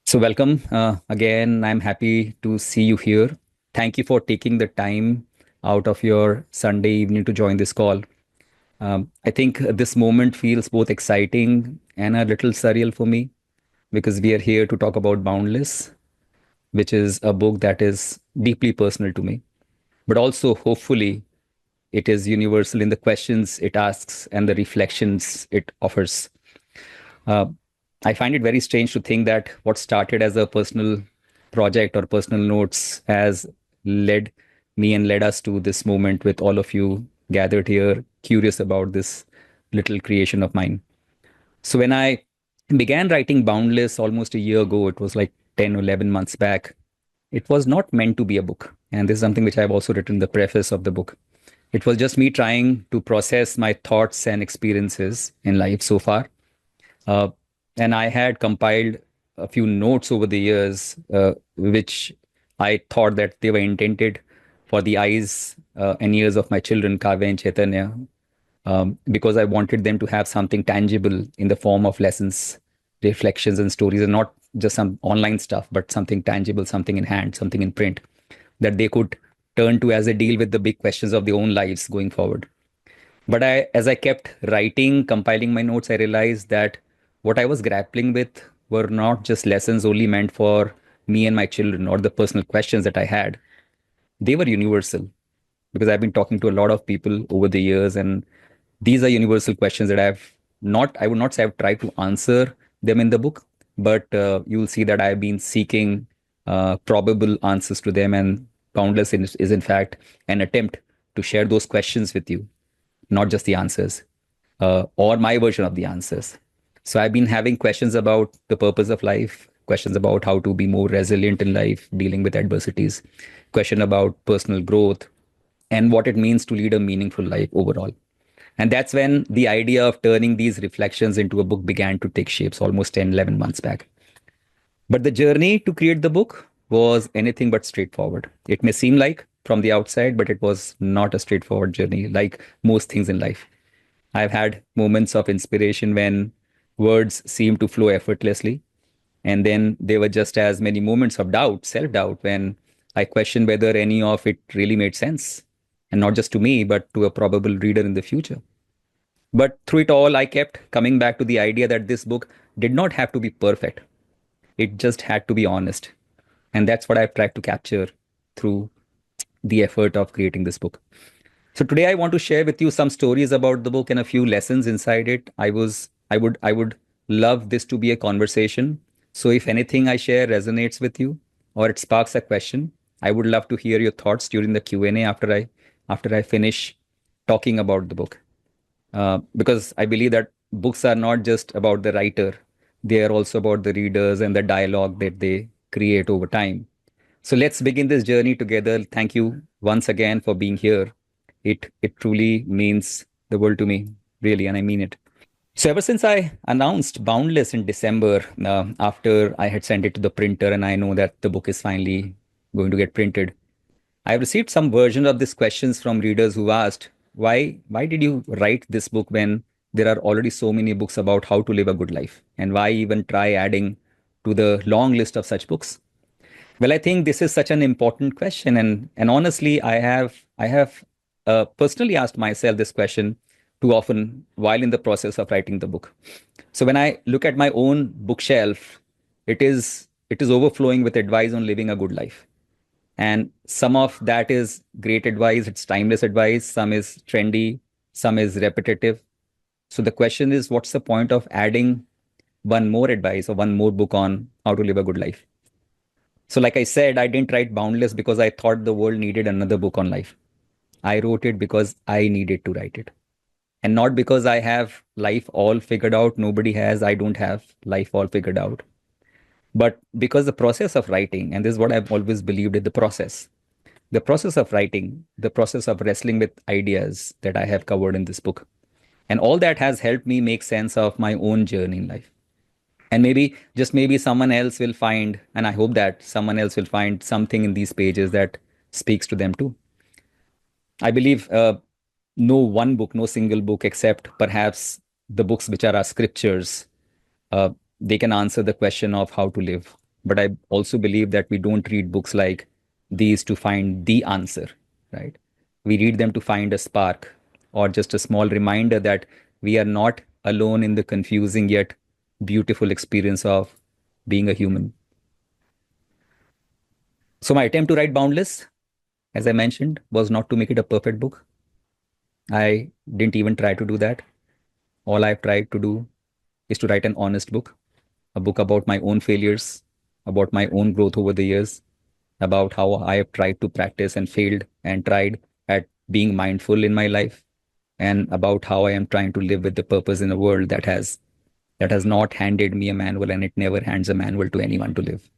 So, welcome again. I'm happy to see you here. Thank you for taking the time out of your Sunday evening to join this call. I think this moment feels both exciting and a little surreal for me because we are here to talk about Boundless, which is a book that is deeply personal to me, but also hopefully it is universal in the questions it asks and the reflections it offers. Uh, I find it very strange to think that what started as a personal project or personal notes has led me and led us to this moment with all of you gathered here, curious about this little creation of mine. So, when I began writing Boundless almost a year ago, it was like 10 or 11 months back, it was not meant to be a book. And this is something which I've also written in the preface of the book. It was just me trying to process my thoughts and experiences in life so far, uh, and I had compiled a few notes over the years, which I thought that they were intended for the eyes and ears of my children, Kavya and Chaitanya, because I wanted them to have something tangible in the form of lessons, reflections, and stories, and not just some online stuff, but something tangible, something in hand, something in print that they could turn to as they deal with the big questions of their own lives going forward. But as I kept writing, compiling my notes, I realized that what I was grappling with were not just lessons only meant for me and my children or the personal questions that I had. They were universal because I've been talking to a lot of people over the years, and these are universal questions that I would not say I've tried to answer them in the book, but you'll see that I've been seeking probable answers to them, and Boundless is in fact an attempt to share those questions with you, not just the answers or my version of the answers. So I've been having questions about the purpose of life, questions about how to be more resilient in life, dealing with adversities, question about personal growth, and what it means to lead a meaningful life overall. And that's when the idea of turning these reflections into a book began to take shapes almost 10, 11 months back. But the journey to create the book was anything but straightforward. It may seem like from the outside, but it was not a straightforward journey like most things in life. I've had moments of inspiration when words seemed to flow effortlessly. And then there were just as many moments of doubt, self doubt, when I questioned whether any of it really made sense. And not just to me, but to a probable reader in the future. But through it all, I kept coming back to the idea that this book did not have to be perfect. It just had to be honest. And that's what I've tried to capture through the effort of creating this book. So today I want to share with you some stories about the book and a few lessons inside it. I would love this to be a conversation. So if anything I share resonates with you or it sparks a question, I would love to hear your thoughts during the Q&A after I finish talking about the book. Because I believe that books are not just about the writer, they are also about the readers and the dialogue that they create over time. So let's begin this journey together. Thank you once again for being here. It truly means the world to me, really, and I mean it. So ever since I announced Boundless in December, after I had sent it to the printer, and I know that the book is finally going to get printed, I've received some version of these questions from readers who asked, why did you write this book when there are already so many books about how to live a good life? And why even try adding to the long list of such books? Well, I think this is such an important question, and honestly, I have personally asked myself this question too often while in the process of writing the book. So when I look at my own bookshelf, it is overflowing with advice on living a good life, and some of that is great advice. It's timeless advice. Some is trendy. Some is repetitive. So the question is, what's the point of adding one more advice or one more book on how to live a good life? So, like I said, I didn't write Boundless because I thought the world needed another book on life. I wrote it because I needed to write it. And not because I have life all figured out. Nobody has. I don't have life all figured out. But because the process of writing, and this is what I've always believed in the process of writing, the process of wrestling with ideas that I have covered in this book. And all that has helped me make sense of my own journey in life. And maybe, just maybe, someone else will find, and I hope that someone else will find something in these pages that speaks to them too. I believe no one book, no single book, except perhaps the books which are our scriptures, uh, they can answer the question of how to live But I also believe that we don't read books like these to find the answer, right? We read them to find a spark or just a small reminder that we are not alone in the confusing yet beautiful experience of being a human. So, my attempt to write Boundless, as I mentioned, was not to make it a perfect book. I didn't even try to do that. All I've tried to do is to write an honest book, a book about my own failures, about my own growth over the years, about how I have tried to practice and failed and tried at being mindful in my life, and about how I am trying to live with the purpose in a world that has not handed me a manual and it never hands a manual to anyone to live.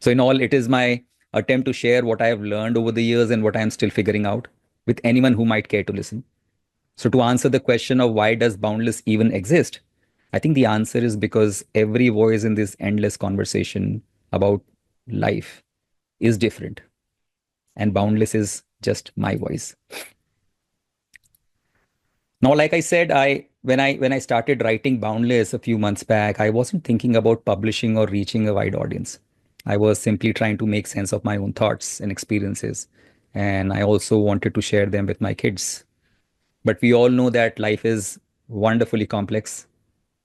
So in all, it is my attempt to share what I have learned over the years and what I am still figuring out with anyone who might care to listen. So to answer the question of why does Boundless even exist, I think the answer is because every voice in this endless conversation about life is different, and Boundless is just my voice. Now, like I said, I when I started writing Boundless a few months back, I wasn't thinking about publishing or reaching a wide audience. I was simply trying to make sense of my own thoughts and experiences, and I also wanted to share them with my kids. But we all know that life is wonderfully complex.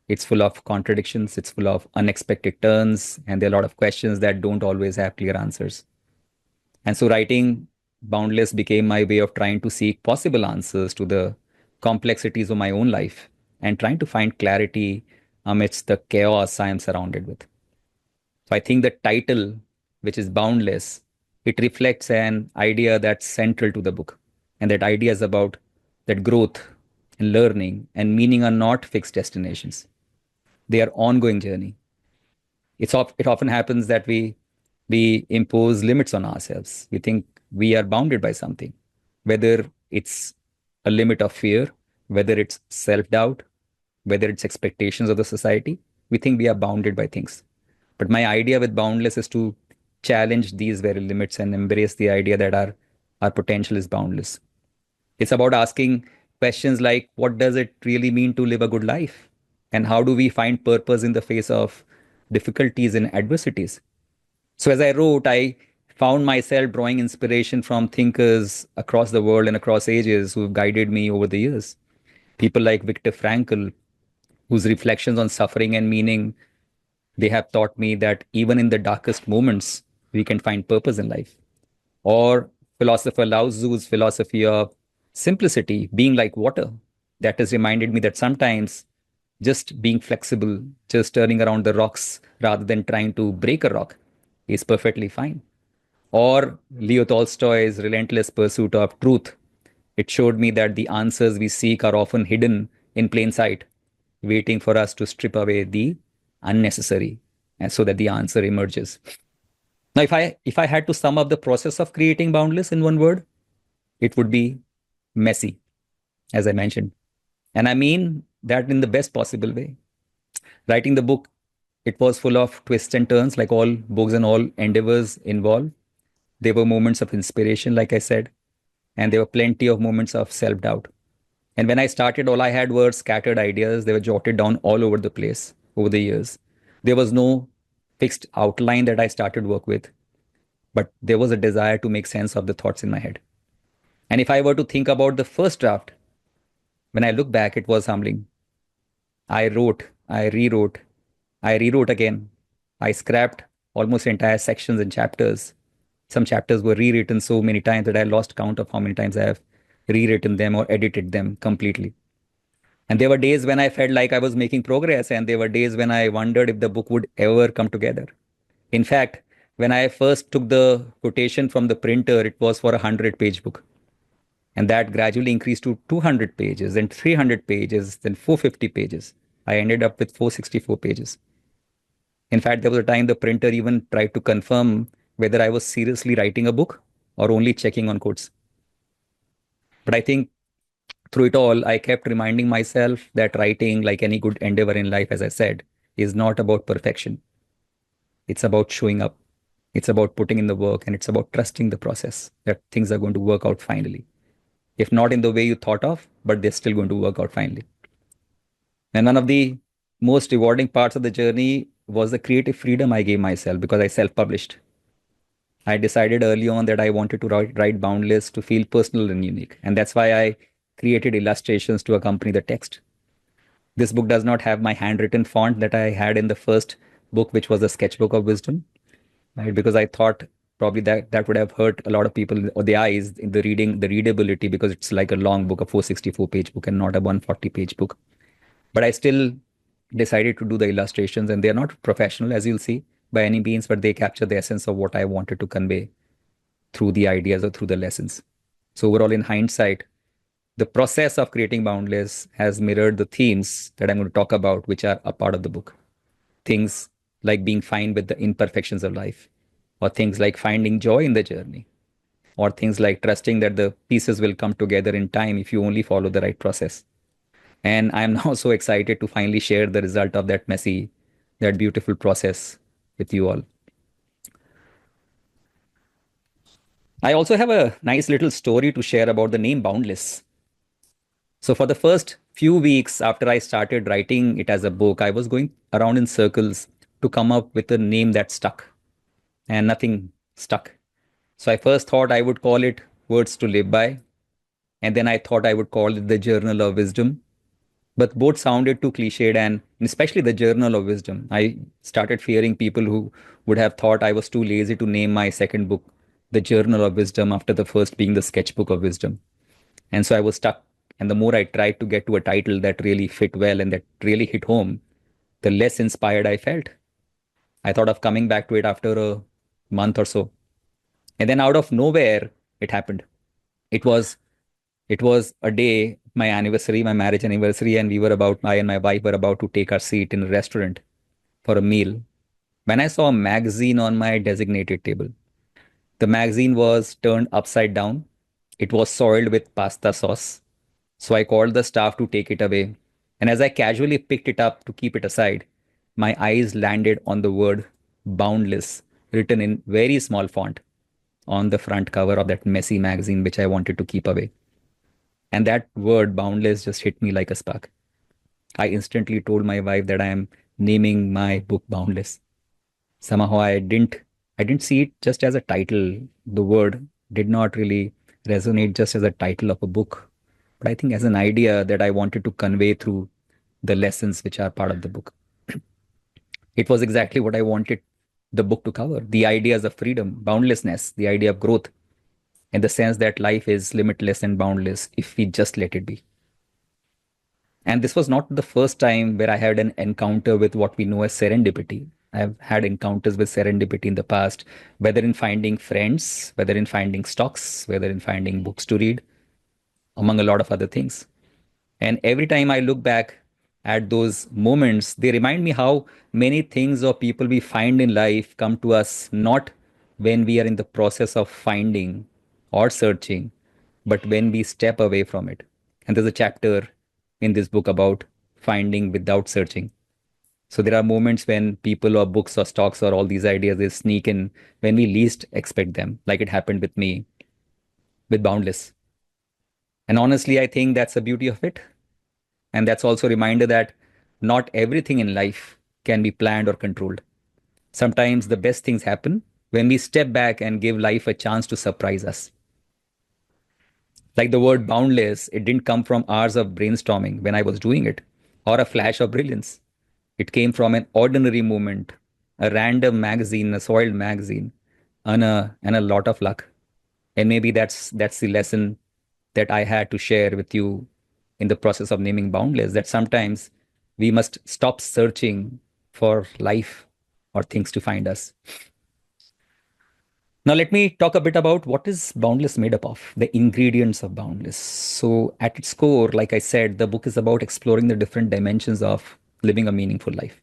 It's full of contradictions, it's full of unexpected turns, and there are a lot of questions that don't always have clear answers. And so writing Boundless became my way of trying to seek possible answers to the complexities of my own life and trying to find clarity amidst the chaos I am surrounded with. So I think the title, which is Boundless, it reflects an idea that's central to the book. And that idea is about that growth and learning and meaning are not fixed destinations. They are ongoing journey. It often happens that we impose limits on ourselves. We think we are bounded by something, whether it's a limit of fear, whether it's self-doubt, whether it's expectations of the society. We think we are bounded by things. But my idea with Boundless is to challenge these very limits and embrace the idea that our potential is boundless. It's about asking questions like what does it really mean to live a good life? And how do we find purpose in the face of difficulties and adversities? So as I wrote, I found myself drawing inspiration from thinkers across the world and across ages who've guided me over the years. People like Viktor Frankl, whose reflections on suffering and meaning, they have taught me that even in the darkest moments, we can find purpose in life. Or philosopher Lao Tzu's philosophy of simplicity, being like water, that has reminded me that sometimes just being flexible, just turning around the rocks rather than trying to break a rock is perfectly fine. Or Leo Tolstoy's relentless pursuit of truth. It showed me that the answers we seek are often hidden in plain sight, waiting for us to strip away the unnecessary, and so that the answer emerges. Now, if I had to sum up the process of creating Boundless in one word, it would be messy, as I mentioned. And I mean that in the best possible way. Writing the book, it was full of twists and turns, like all books and all endeavors involve. There were moments of inspiration, like I said, and there were plenty of moments of self doubt. And when I started, all I had were scattered ideas. They were jotted down all over the place over the years. There was no fixed outline that I started work with, but there was a desire to make sense of the thoughts in my head. And if I were to think about the first draft, when I look back, it was humbling. I wrote, I rewrote, I rewrote again. I scrapped almost entire sections and chapters. Some chapters were rewritten so many times that I lost count of how many times I have rewritten them or edited them completely. And there were days when I felt like I was making progress, and there were days when I wondered if the book would ever come together. In fact, when I first took the quotation from the printer, it was for a 100-page book. And that gradually increased to 200 pages, then 300 pages, then 450 pages. I ended up with 464 pages. In fact, there was a time the printer even tried to confirm whether I was seriously writing a book or only checking on quotes. But I think through it all, I kept reminding myself that writing, like any good endeavor in life, as I said, is not about perfection. It's about showing up. It's about putting in the work, and it's about trusting the process that things are going to work out finally. If not in the way you thought of, but they're still going to work out finally. And one of the most rewarding parts of the journey was the creative freedom I gave myself because I self published. I decided early on that I wanted to write Boundless to feel personal and unique. And that's why I created illustrations to accompany the text. This book does not have my handwritten font that I had in the first book, which was a sketchbook of wisdom, right? Because I thought probably that would have hurt a lot of people or the eyes in the reading, the readability, because it's like a long book, a 464-page book, and not a 140-page book. But I still decided to do the illustrations, and they're not professional, as you'll see, by any means, but they capture the essence of what I wanted to convey through the ideas or through the lessons. So, overall, in hindsight, the process of creating Boundless has mirrored the themes that I'm going to talk about, which are a part of the book. Things like being fine with the imperfections of life, or things like finding joy in the journey, or things like trusting that the pieces will come together in time if you only follow the right process. And I'm now so excited to finally share the result of that messy, that beautiful process with you all. I also have a nice little story to share about the name Boundless. So, for the first few weeks after I started writing it as a book, I was going around in circles to come up with a name that stuck, and nothing stuck. So, I first thought I would call it Words to Live By, and then I thought I would call it the Journal of Wisdom. But both sounded too cliched, and especially the Journal of Wisdom. I started fearing people who would have thought I was too lazy to name my second book the Journal of Wisdom after the first being the Sketchbook of Wisdom. And so I was stuck. And the more I tried to get to a title that really fit well and that really hit home, the less inspired I felt. I thought of coming back to it after a month or so. And then out of nowhere, it happened. It was it was a day, my anniversary, my marriage anniversary, and I and my wife were about to take our seat in a restaurant for a meal when I saw a magazine on my designated table. The magazine was turned upside down. It was soiled with pasta sauce. So I called the staff to take it away. And as I casually picked it up to keep it aside, my eyes landed on the word Boundless written in very small font on the front cover of that messy magazine, which I wanted to keep away. And that word Boundless just hit me like a spark. I instantly told my wife that I am naming my book Boundless. Somehow I didn't see it just as a title. The word did not really resonate just as a title of a book, but I think as an idea that I wanted to convey through the lessons which are part of the book. It was exactly what I wanted the book to cover: the ideas of freedom, boundlessness, the idea of growth, and the sense that life is limitless and boundless if we just let it be. And this was not the first time where I had an encounter with what we know as serendipity. I've had encounters with serendipity in the past, whether in finding friends, whether in finding stocks, whether in finding books to read, among a lot of other things. And every time I look back at those moments, they remind me how many things or people we find in life come to us not when we are in the process of finding or searching, but when we step away from it. And there's a chapter in this book about finding without searching. So there are moments when people or books or stocks or all these ideas they sneak in when we least expect them, like it happened with me with Boundless. And honestly, I think that's the beauty of it. And that's also a reminder that not everything in life can be planned or controlled. Sometimes the best things happen when we step back and give life a chance to surprise us. Like the word boundless, it didn't come from hours of brainstorming when I was doing it, or a flash of brilliance. It came from an ordinary moment, a random magazine, a soiled magazine, and a lot of luck. And maybe that's the lesson that I had to share with you in the process of naming Boundless, that sometimes we must stop searching for life or things to find us. Now, let me talk a bit about what is Boundless made up of, the ingredients of Boundless. So, at its core, like I said, the book is about exploring the different dimensions of living a meaningful life.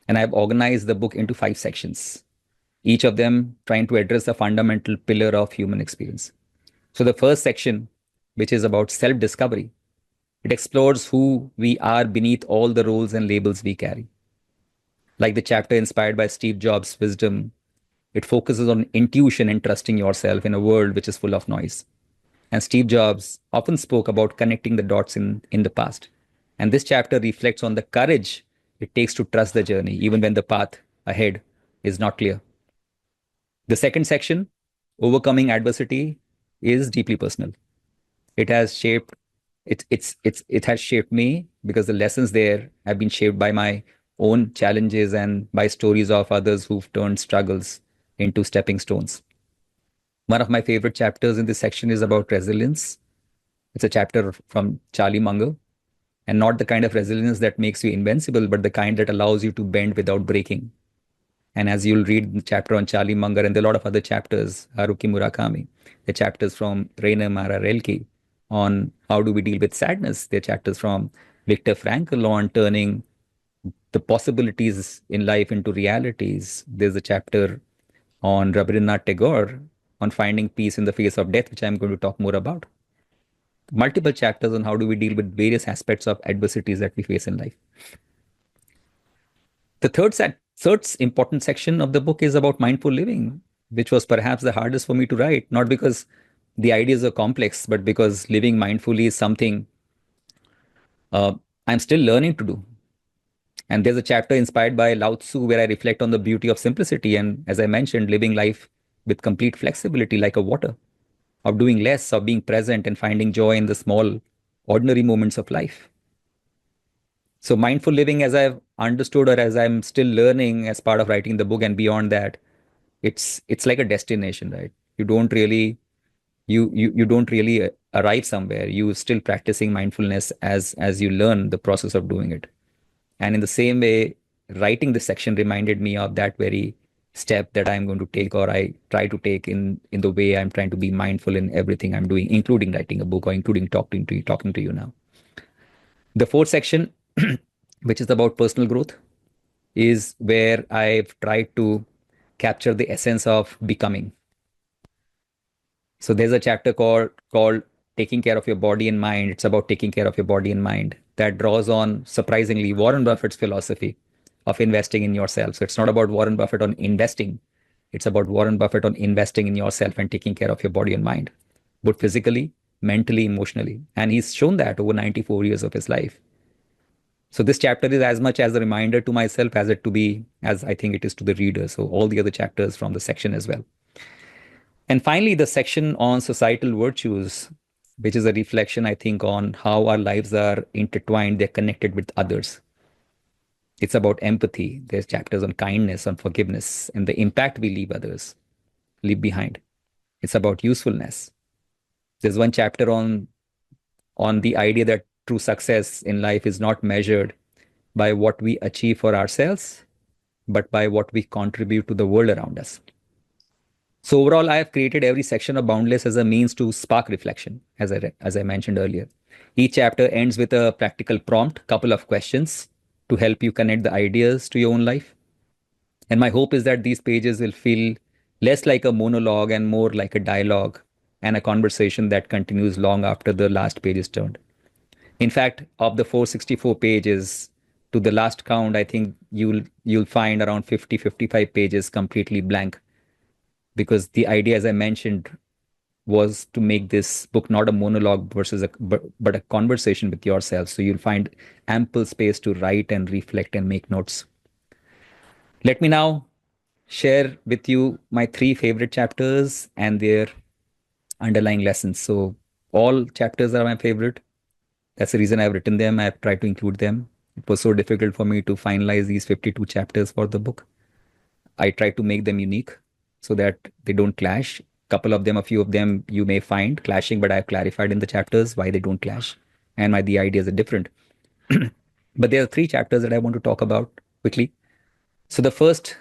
And I've organized the book into 5 sections, each of them trying to address a fundamental pillar of human experience. So, the first section, which is about self discovery, it explores who we are beneath all the roles and labels we carry. Like the chapter inspired by Steve Jobs' wisdom, it focuses on intuition and trusting yourself in a world which is full of noise. And Steve Jobs often spoke about connecting the dots in the past. And this chapter reflects on the courage it takes to trust the journey, even when the path ahead is not clear. The second section, overcoming adversity, is deeply personal. It has shaped it has shaped me because the lessons there have been shaped by my own challenges and by stories of others who've turned struggles into stepping stones. One of my favorite chapters in this section is about resilience. It's a chapter from Charlie Munger, and not the kind of resilience that makes you invincible, but the kind that allows you to bend without breaking. And as you'll read the chapter on Charlie Munger and there are a lot of other chapters, Haruki Murakami, the chapters from Rainer Mara Rilke on how do we deal with sadness, the chapters from Viktor Frankl on turning the possibilities in life into realities. There's a chapter on Rabindranath Tagore on finding peace in the face of death, which I'm going to talk more about. Multiple chapters on how do we deal with various aspects of adversities that we face in life. The third important section of the book is about mindful living, which was perhaps the hardest for me to write, not because the ideas are complex, but because living mindfully is something uh, I'm still learning to do. And there's a chapter inspired by Lao Tzu where I reflect on the beauty of simplicity and, as I mentioned, living life with complete flexibility like a water, of doing less, of being present and finding joy in the small, ordinary moments of life. So mindful living, as I've understood or as I'm still learning as part of writing the book and beyond that, it's like a destination, right? You don't really you don't really arrive somewhere. You still practicing mindfulness as you learn the process of doing it. And in the same way, writing this section reminded me of that very step that I'm going to take or I try to take in the way I'm trying to be mindful in everything I'm doing, including writing a book or including talking to you now. The fourth section, which is about personal growth, is where I've tried to capture the essence of becoming. So there's a chapter called taking care of your body and mind. It's about taking care of your body and mind that draws on surprisingly Warren Buffett's philosophy of investing in yourself. So it's not about Warren Buffett on investing. It's about Warren Buffett on investing in yourself and taking care of your body and mind, both physically, mentally, emotionally. And he's shown that over 94 years of his life. So this chapter is as much as a reminder to myself as it to be as I think it is to the reader. So all the other chapters from the section as well. And finally, the section on societal virtues, which is a reflection, I think, on how our lives are intertwined, they're connected with others. It's about empathy. There's chapters on kindness, on forgiveness, and the impact we leave behind. It's about usefulness. There's one chapter on the idea that true success in life is not measured by what we achieve for ourselves, but by what we contribute to the world around us. So overall, I have created every section of Boundless as a means to spark reflection, as I mentioned earlier. Each chapter ends with a practical prompt, couple of questions to help you connect the ideas to your own life. And my hope is that these pages will feel less like a monologue and more like a dialogue and a conversation that continues long after the last page is turned. In fact, of the 464 pages, to the last count, I think you'll find around 55 pages completely blank, because the idea, as I mentioned, was to make this book not a monologue but a conversation with yourself. So you'll find ample space to write and reflect and make notes. Let me now share with you my three favorite chapters and their underlying lessons. So all chapters are my favorite. That's the reason I've written them. I've tried to include them. It was so difficult for me to finalize these 52 chapters for the book. I try to make them unique so that they don't clash. A few of them you may find clashing, but I've clarified in the chapters why they don't clash and why the ideas are different. But there are three chapters that I want to talk about quickly. So the first,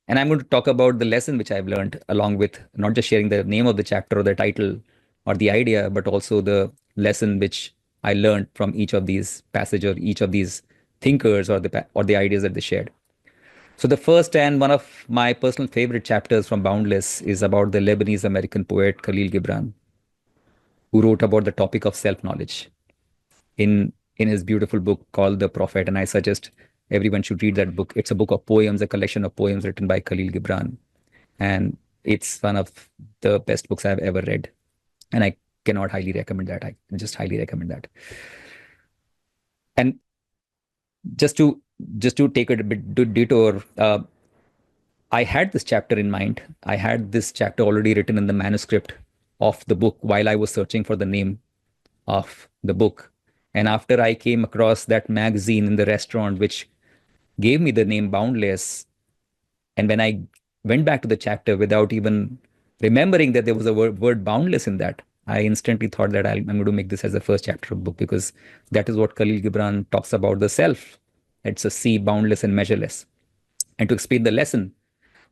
and I'm going to talk about the lesson which I've learned along with not just sharing the name of the chapter or the title or the idea, but also the lesson which I learned from each of these passage or each of these thinkers or the ideas that they shared. So the first and one of my personal favorite chapters from Boundless is about the Lebanese American poet Kahlil Gibran, who wrote about the topic of self-knowledge in his beautiful book called The Prophet. And I suggest everyone should read that book. It's a book of poems, a collection of poems written by Kahlil Gibran. And it's one of the best books I've ever read. And I cannot highly recommend that. I just highly recommend that. And Just to just to take a bit detour, I had this chapter in mind. I had this chapter already written in the manuscript of the book while I was searching for the name of the book. And after I came across that magazine in the restaurant, which gave me the name Boundless, and when I went back to the chapter without even remembering that there was a word boundless in that, I instantly thought that I'm going to make this as the first chapter of the book, because that is what Kahlil Gibran talks about the self. It's a sea, boundless and measureless. And to explain the lesson,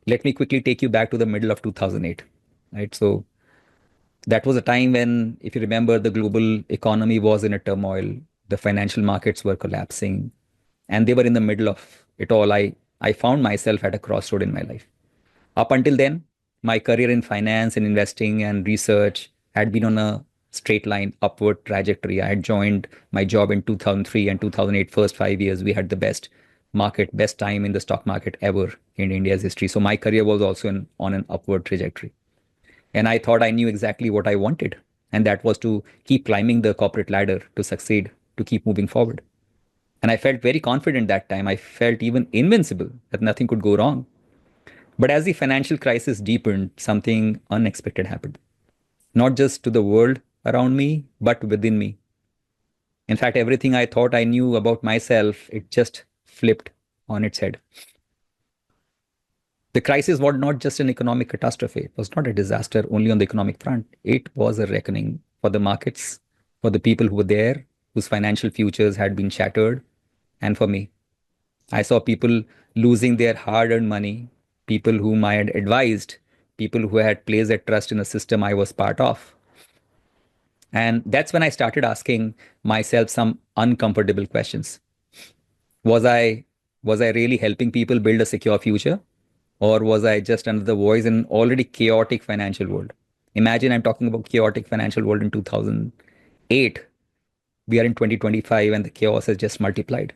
let me quickly take you back to the middle of 2008. Right. So that was a time when, if you remember, the global economy was in a turmoil, the financial markets were collapsing, and they were in the middle of it all. I found myself at a crossroad in my life. Up until then, my career in finance and investing and research had been on a straight line upward trajectory. I had joined my job in 2003 and 2008. First 5 years, we had the best time in the stock market ever in India's history. So my career was also on an upward trajectory. And I thought I knew exactly what I wanted. And that was to keep climbing the corporate ladder, to succeed, to keep moving forward. And I felt very confident that time. I felt even invincible, that nothing could go wrong. But as the financial crisis deepened, something unexpected happened. Not just to the world around me, but within me. In fact, everything I thought I knew about myself, it just flipped on its head. The crisis was not just an economic catastrophe. It was not a disaster only on the economic front. It was a reckoning for the markets, for the people who were there, whose financial futures had been shattered, and for me. I saw people losing their hard earned money, people whom I had advised, people who had placed their trust in a system I was part of. And that's when I started asking myself some uncomfortable questions. Was I was I really helping people build a secure future? Or was I just another voice in an already chaotic financial world? Imagine I'm talking about chaotic financial world in 2008. We are in 2025 and the chaos has just multiplied.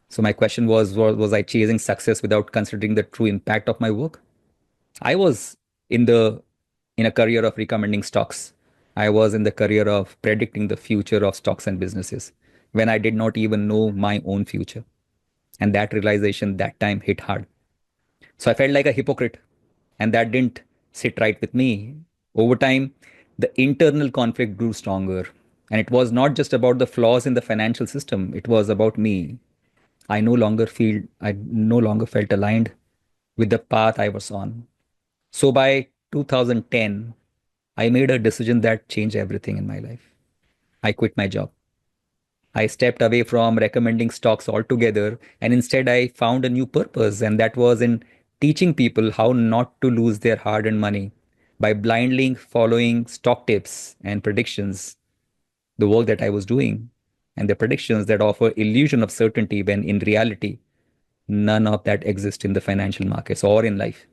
So my question was I chasing success without considering the true impact of my work? I was in the in a career of recommending stocks. I was in the career of predicting the future of stocks and businesses when I did not even know my own future. And that realization that time hit hard. So I felt like a hypocrite, and that didn't sit right with me. Over time, the internal conflict grew stronger. And it was not just about the flaws in the financial system, it was about me. I no longer felt aligned with the path I was on. So by 2010, I made a decision that changed everything in my life. I quit my job. I stepped away from recommending stocks altogether, and instead I found a new purpose, and that was in teaching people how not to lose their hard-earned money by blindly following stock tips and predictions, the work that I was doing, and the predictions that offer illusion of certainty when in reality none of that exists in the financial markets or in life.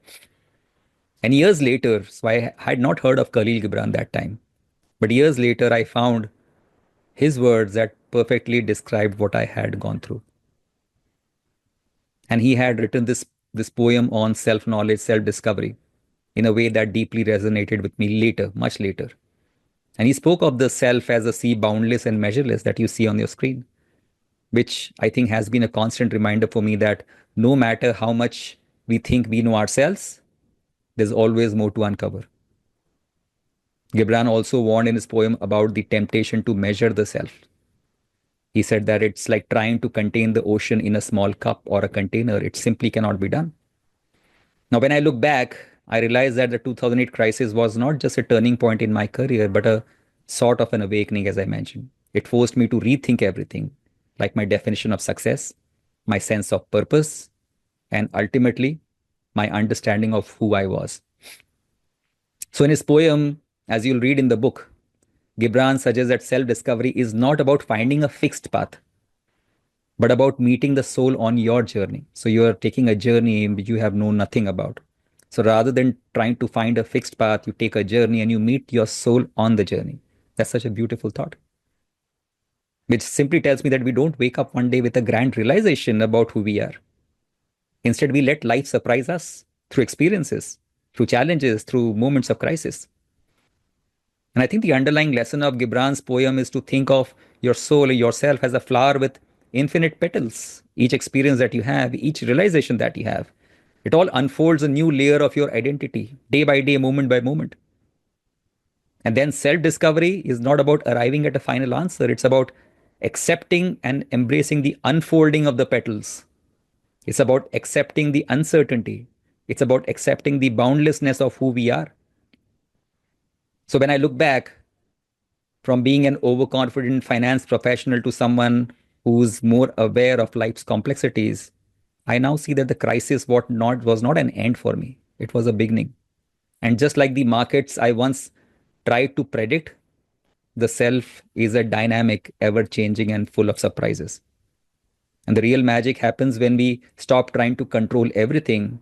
And years later, so I had not heard of Kahlil Gibran that time, but years later I found his words that perfectly described what I had gone through. And he had written this poem on self-knowledge, self-discovery in a way that deeply resonated with me later, much later. And he spoke of the self as a sea boundless and measureless that you see on your screen, which I think has been a constant reminder for me that no matter how much we think we know ourselves, there's always more to uncover. Gibran also warned in his poem about the temptation to measure the self. He said that it's like trying to contain the ocean in a small cup or a container. It simply cannot be done. Now, when I look back, I realize that the 2008 crisis was not just a turning point in my career, but a sort of an awakening, as I mentioned. It forced me to rethink everything, like my definition of success, my sense of purpose, and ultimately, my understanding of who I was. So, in his poem, as you'll read in the book, Gibran suggests that self discovery is not about finding a fixed path, but about meeting the soul on your journey. So you are taking a journey which you have known nothing about. So rather than trying to find a fixed path, you take a journey and you meet your soul on the journey. That's such a beautiful thought, which simply tells me that we don't wake up one day with a grand realization about who we are. Instead, we let life surprise us through experiences, through challenges, through moments of crisis. And I think the underlying lesson of Gibran's poem is to think of your soul, yourself, as a flower with infinite petals. Each experience that you have, each realization that you have, it all unfolds a new layer of your identity, day by day, moment by moment. And then self discovery is not about arriving at a final answer, it's about accepting and embracing the unfolding of the petals. It's about accepting the uncertainty. It's about accepting the boundlessness of who we are. So when I look back from being an overconfident finance professional to someone who's more aware of life's complexities, I now see that the crisis was not an end for me. It was a beginning. And just like the markets I once tried to predict, the self is a dynamic, ever changing, and full of surprises. And the real magic happens when we stop trying to control everything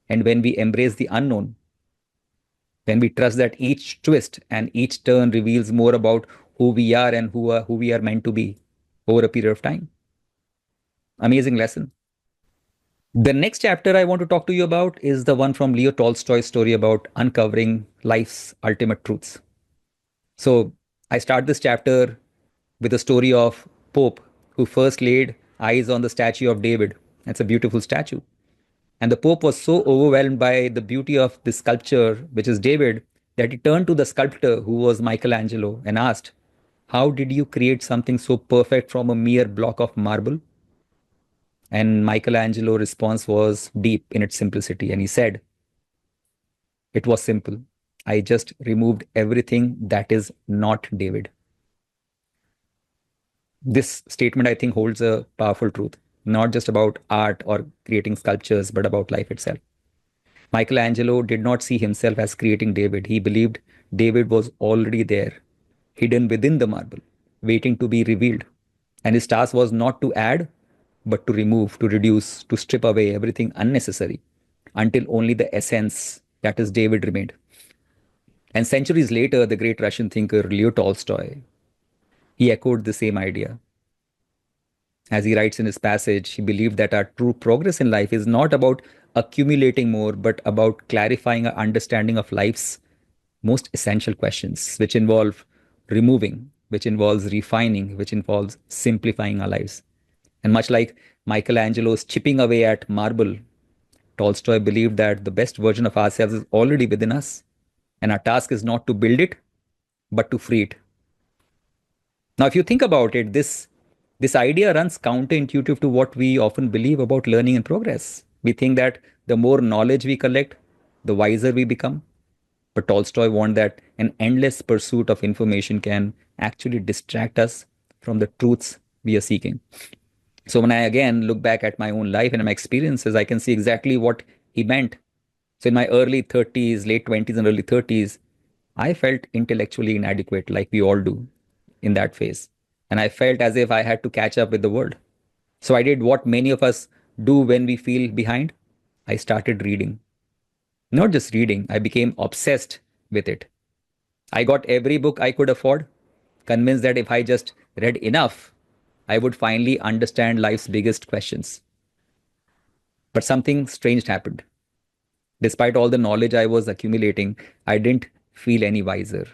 and when we embrace the unknown, when we trust that each twist and each turn reveals more about who we are and who we are meant to be over a period of time. Amazing lesson. The next chapter I want to talk to you about is the one from Leo Tolstoy's story about uncovering life's ultimate truths. So I start this chapter with a story of Pope who first laid eyes on the statue of David. That's a beautiful statue. And the Pope was so overwhelmed by the beauty of this sculpture, which is David, that he turned to the sculptor, who was Michelangelo, and asked, "How did you create something so perfect from a mere block of marble?" And Michelangelo's response was deep in its simplicity. And he said, "It was simple. I just removed everything that is not David." This statement, I think, holds a powerful truth, not just about art or creating sculptures, but about life itself. Michelangelo did not see himself as creating David. He believed David was already there, hidden within the marble, waiting to be revealed. And his task was not to add, but to remove, to reduce, to strip away everything unnecessary until only the essence, that is David, remained. And centuries later, the great Russian thinker Leo Tolstoy, he echoed the same idea. As he writes in his passage, he believed that our true progress in life is not about accumulating more, but about clarifying our understanding of life's most essential questions, which involve removing, which involves refining, which involves simplifying our lives. And much like Michelangelo's chipping away at marble, Tolstoy believed that the best version of ourselves is already within us. And our task is not to build it, but to free it. Now, if you think about it, this idea runs counterintuitive to what we often believe about learning and progress. We think that the more knowledge we collect, the wiser we become. But Tolstoy warned that an endless pursuit of information can actually distract us from the truths we are seeking. So when I again look back at my own life and my experiences, I can see exactly what he meant. So in my early 30s, late 20s, and early 30s, I felt intellectually inadequate, like we all do in that phase. And I felt as if I had to catch up with the world. So I did what many of us do when we feel behind. I started reading. Not just reading, I became obsessed with it. I got every book I could afford, convinced that if I just read enough, I would finally understand life's biggest questions. But something strange happened. Despite all the knowledge I was accumulating, I didn't feel any wiser.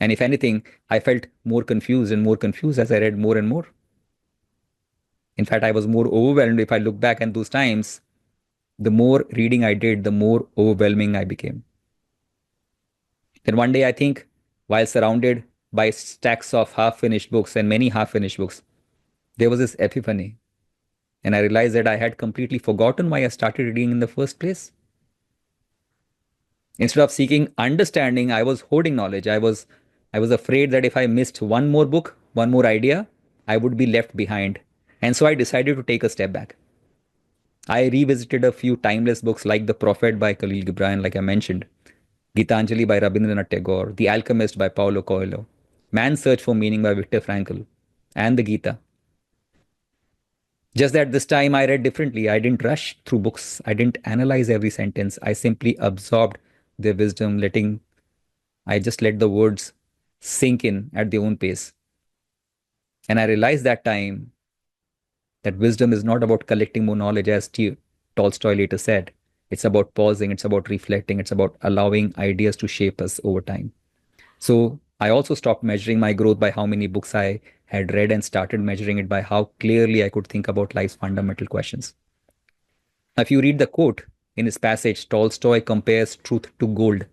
And if anything, I felt more confused and more confused as I read more and more. In fact, I was more overwhelmed. If I look back at those times, the more reading I did, the more overwhelming I became. Then one day, I think, while surrounded by stacks of half finished books and many half finished books, there was this epiphany. And I realized that I had completely forgotten why I started reading in the first place. Instead of seeking understanding, I was hoarding knowledge. I was afraid that if I missed one more book, one more idea, I would be left behind. And so I decided to take a step back. I revisited a few timeless books like The Prophet by Kahlil Gibran, like I mentioned, Gitanjali by Rabindranath Tagore, The Alchemist by Paulo Coelho, Man's Search for Meaning by Viktor Frankl, and the Gita. Just that this time I read differently. I didn't rush through books. I didn't analyze every sentence. I simply absorbed their wisdom, I just let the words sink in at their own pace. And I realized that time that wisdom is not about collecting more knowledge, as Tolstoy later said. It's about pausing, it's about reflecting, it's about allowing ideas to shape us over time. So I also stopped measuring my growth by how many books I had read and started measuring it by how clearly I could think about life's fundamental questions. Now, if you read the quote in his passage, Tolstoy compares truth to gold.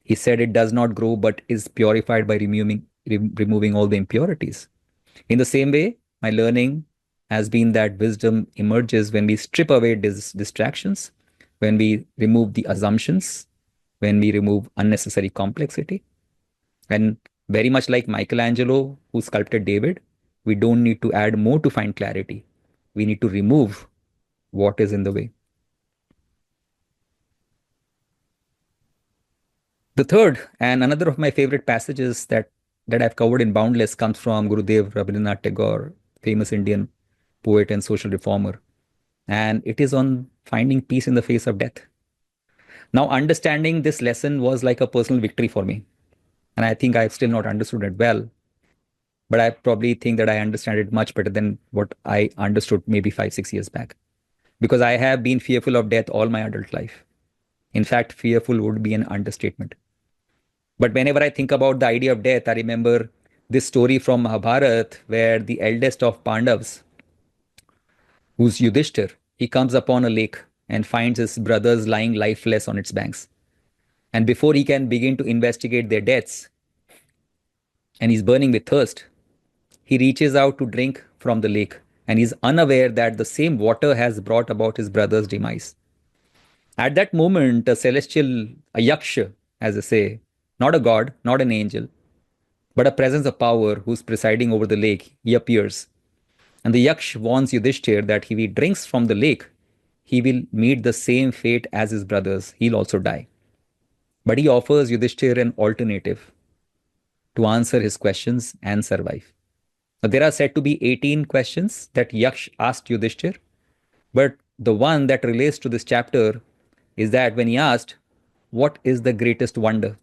He said it does not grow but is purified by removing all the impurities. In the same way, my learning has been that wisdom emerges when we strip away distractions, when we remove the assumptions, when we remove unnecessary complexity. And very much like Michelangelo, who sculpted David, we don't need to add more to find clarity. We need to remove what is in the way. The third and another of my favorite passages that I've covered in Boundless comes from Gurudev Rabindranath Tagore, famous Indian poet and social reformer. And it is on finding peace in the face of death. Now, understanding this lesson was like a personal victory for me. And I think I've still not understood it well, but I probably think that I understand it much better than what I understood maybe 5, 6 years back. Because I have been fearful of death all my adult life. In fact, fearful would be an understatement. But whenever I think about the idea of death, I remember this story from Mahabharata where the eldest of Pandavas, who's Yudhishthir, he comes upon a lake and finds his brothers lying lifeless on its banks. And before he can begin to investigate their deaths, and he's burning with thirst, he reaches out to drink from the lake and he's unaware that the same water has brought about his brother's demise. At that moment, a celestial, a yaksha, as they say, not a god, not an angel, but a presence of power who's presiding over the lake, he appears. And the yaksh warns Yudhishthir that if he drinks from the lake, he will meet the same fate as his brothers. He'll also die. But he offers Yudhishthir an alternative to answer his questions and survive. Now, there are said to be 18 questions that Yaksh asked Yudhishthir, but the one that relates to this chapter is that when he asked, what is the greatest wonder?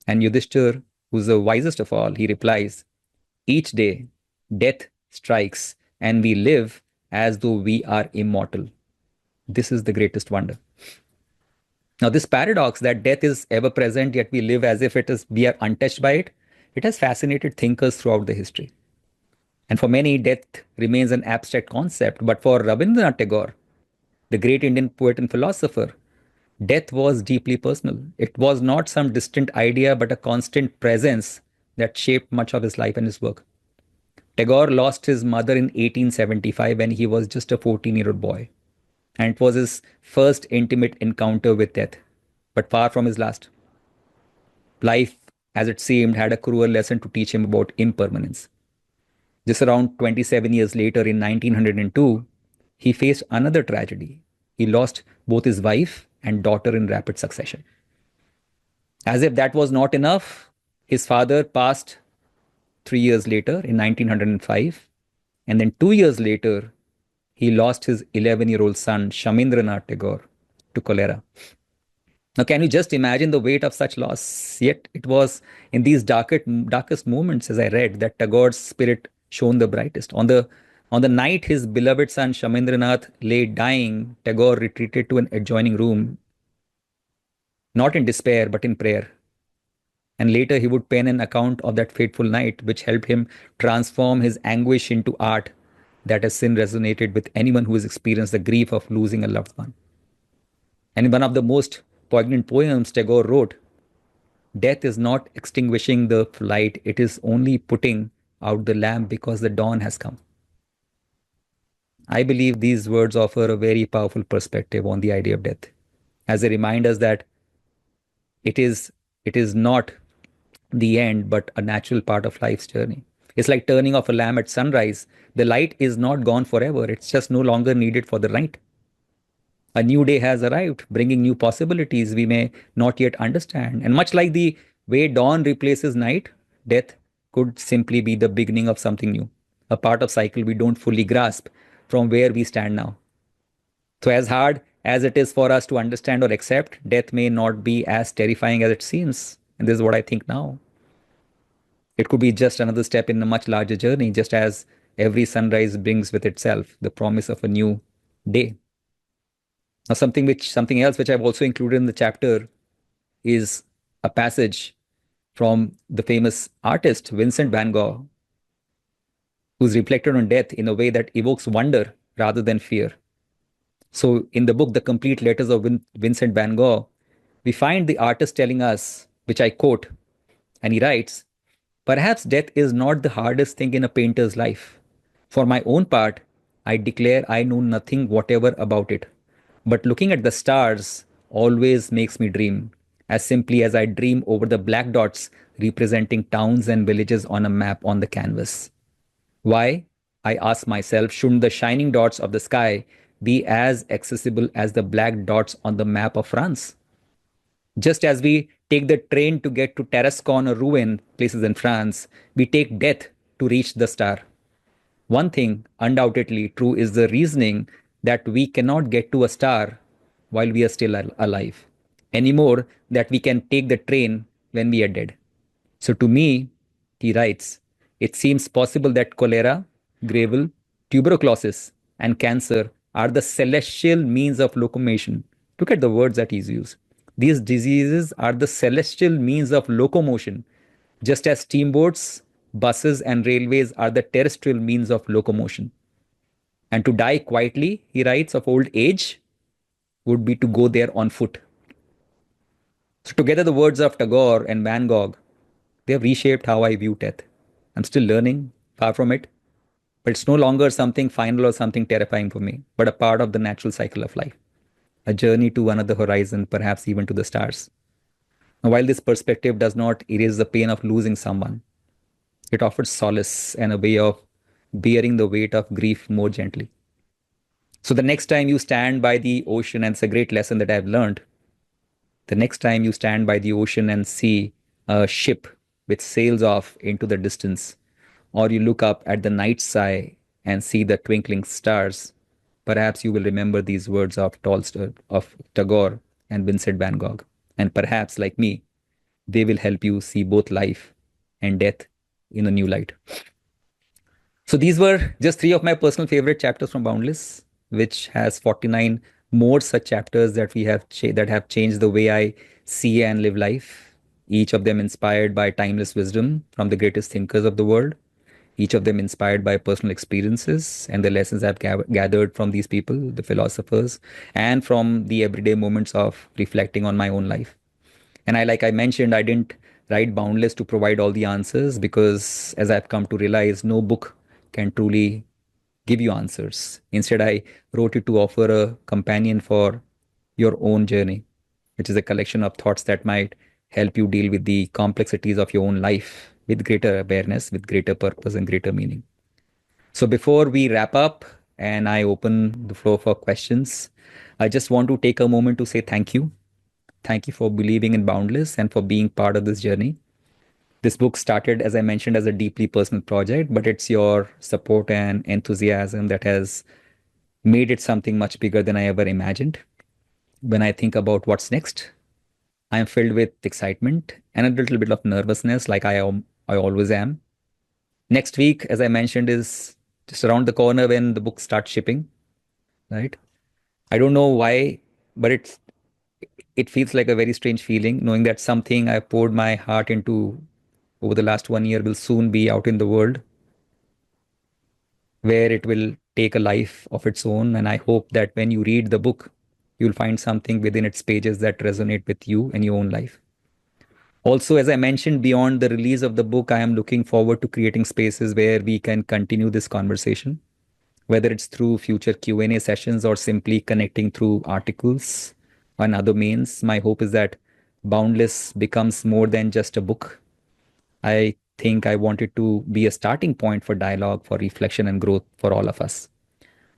And Yudhishthir, who's the wisest of all, he replies, each day death strikes and we live as though we are immortal. This is the greatest wonder. Now, this paradox that death is ever present, yet we live as if we are untouched by it, it has fascinated thinkers throughout the history. And for many, death remains an abstract concept. But for Rabindranath Tagore, the great Indian poet and philosopher, death was deeply personal. It was not some distant idea, but a constant presence that shaped much of his life and his work. Tagore lost his mother in 1875 when he was just a 14-year-old boy. And it was his first intimate encounter with death, but far from his last. Life, as it seemed, had a cruel lesson to teach him about impermanence. Just around 27 years later, in 1902, he faced another tragedy. He lost both his wife and daughter in rapid succession. As if that was not enough, his father passed 3 years later in 1905, and then 2 years later, he lost his 11-year-old son, Shamindranath Tagore, to cholera. Now, can you just imagine the weight of such loss? Yet it was in these darkest moments, as I read, that Tagore's spirit shone the brightest. On the night his beloved son Shamindranath lay dying, Tagore retreated to an adjoining room, not in despair, but in prayer. And later he would pen an account of that fateful night, which helped him transform his anguish into art that has since resonated with anyone who has experienced the grief of losing a loved one. And in one of the most poignant poems Tagore wrote, death is not extinguishing the light, it is only putting out the lamp because the dawn has come. I believe these words offer a very powerful perspective on the idea of death, as they remind us that it is not the end, but a natural part of life's journey. It's like turning off a lamp at sunrise. The light is not gone forever. It's just no longer needed for the night. A new day has arrived, bringing new possibilities we may not yet understand. And much like the way dawn replaces night, death could simply be the beginning of something new, a part of cycle we don't fully grasp from where we stand now. So as hard as it is for us to understand or accept, death may not be as terrifying as it seems. And this is what I think now. It could be just another step in a much larger journey, just as every sunrise brings with itself the promise of a new day. Now, something else which I've also included in the chapter is a passage from the famous artist Vincent van Gogh, who's reflected on death in a way that evokes wonder rather than fear. So, in the book, The Complete Letters of Vincent van Gogh, we find the artist telling us, which I quote, and he writes, "Perhaps death is not the hardest thing in a painter's life. For my own part, I declare I know nothing whatever about it. But looking at the stars always makes me dream, as simply as I dream over the black dots representing towns and villages on a map on the canvas. Why? I ask myself, shouldn't the shining dots of the sky be as accessible as the black dots on the map of France? Just as we take the train to get to Tarascon or Rouen, places in France, we take death to reach the star. One thing undoubtedly true is the reasoning that we cannot get to a star while we are still alive, anymore that we can take the train when we are dead. So to me, he writes, it seems possible that cholera, gravel, tuberculosis, and cancer are the celestial means of locomotion. Look at the words that he's used. These diseases are the celestial means of locomotion, just as steamboats, buses, and railways are the terrestrial means of locomotion. And to die quietly, he writes, of old age would be to go there on foot. So, together, the words of Tagore and Van Gogh, they have reshaped how I view death. I'm still learning, far from it, but it's no longer something final or something terrifying for me, but a part of the natural cycle of life, a journey to another horizon, perhaps even to the stars. Now, while this perspective does not erase the pain of losing someone, it offers solace and a way of bearing the weight of grief more gently. So, the next time you stand by the ocean, and it's a great lesson that I've learned, the next time you stand by the ocean and see a ship which sails off into the distance, or you look up at the night sky and see the twinkling stars, perhaps you will remember these words of Tolstoy, of Tagore, and Vincent van Gogh. And perhaps, like me, they will help you see both life and death in a new light. So these were just three of my personal favorite chapters from Boundless, which has 49 more such chapters that that have changed the way I see and live life. Each of them inspired by timeless wisdom from the greatest thinkers of the world. Each of them inspired by personal experiences and the lessons I've gathered from these people, the philosophers, and from the everyday moments of reflecting on my own life. And like I mentioned, I didn't write Boundless to provide all the answers because, as I've come to realize, no book can truly give you answers. Instead, I wrote it to offer a companion for your own journey, which is a collection of thoughts that might help you deal with the complexities of your own life with greater awareness, with greater purpose, and greater meaning. So, before we wrap up and I open the floor for questions, I just want to take a moment to say thank you. Thank you for believing in Boundless and for being part of this journey. This book started, as I mentioned, as a deeply personal project, but it's your support and enthusiasm that has made it something much bigger than I ever imagined. When I think about what's next, I am filled with excitement and a little bit of nervousness, like I always am. Next week, as I mentioned, is just around the corner when the book starts shipping, right? I don't know why, but it feels like a very strange feeling knowing that something I poured my heart into over the last 1 year will soon be out in the world where it will take a life of its own. And I hope that when you read the book, you'll find something within its pages that resonate with you and your own life. Also, as I mentioned, beyond the release of the book, I am looking forward to creating spaces where we can continue this conversation, whether it's through future Q&A sessions or simply connecting through articles and other means. My hope is that Boundless becomes more than just a book. I think I want it to be a starting point for dialogue, for reflection, and growth for all of us.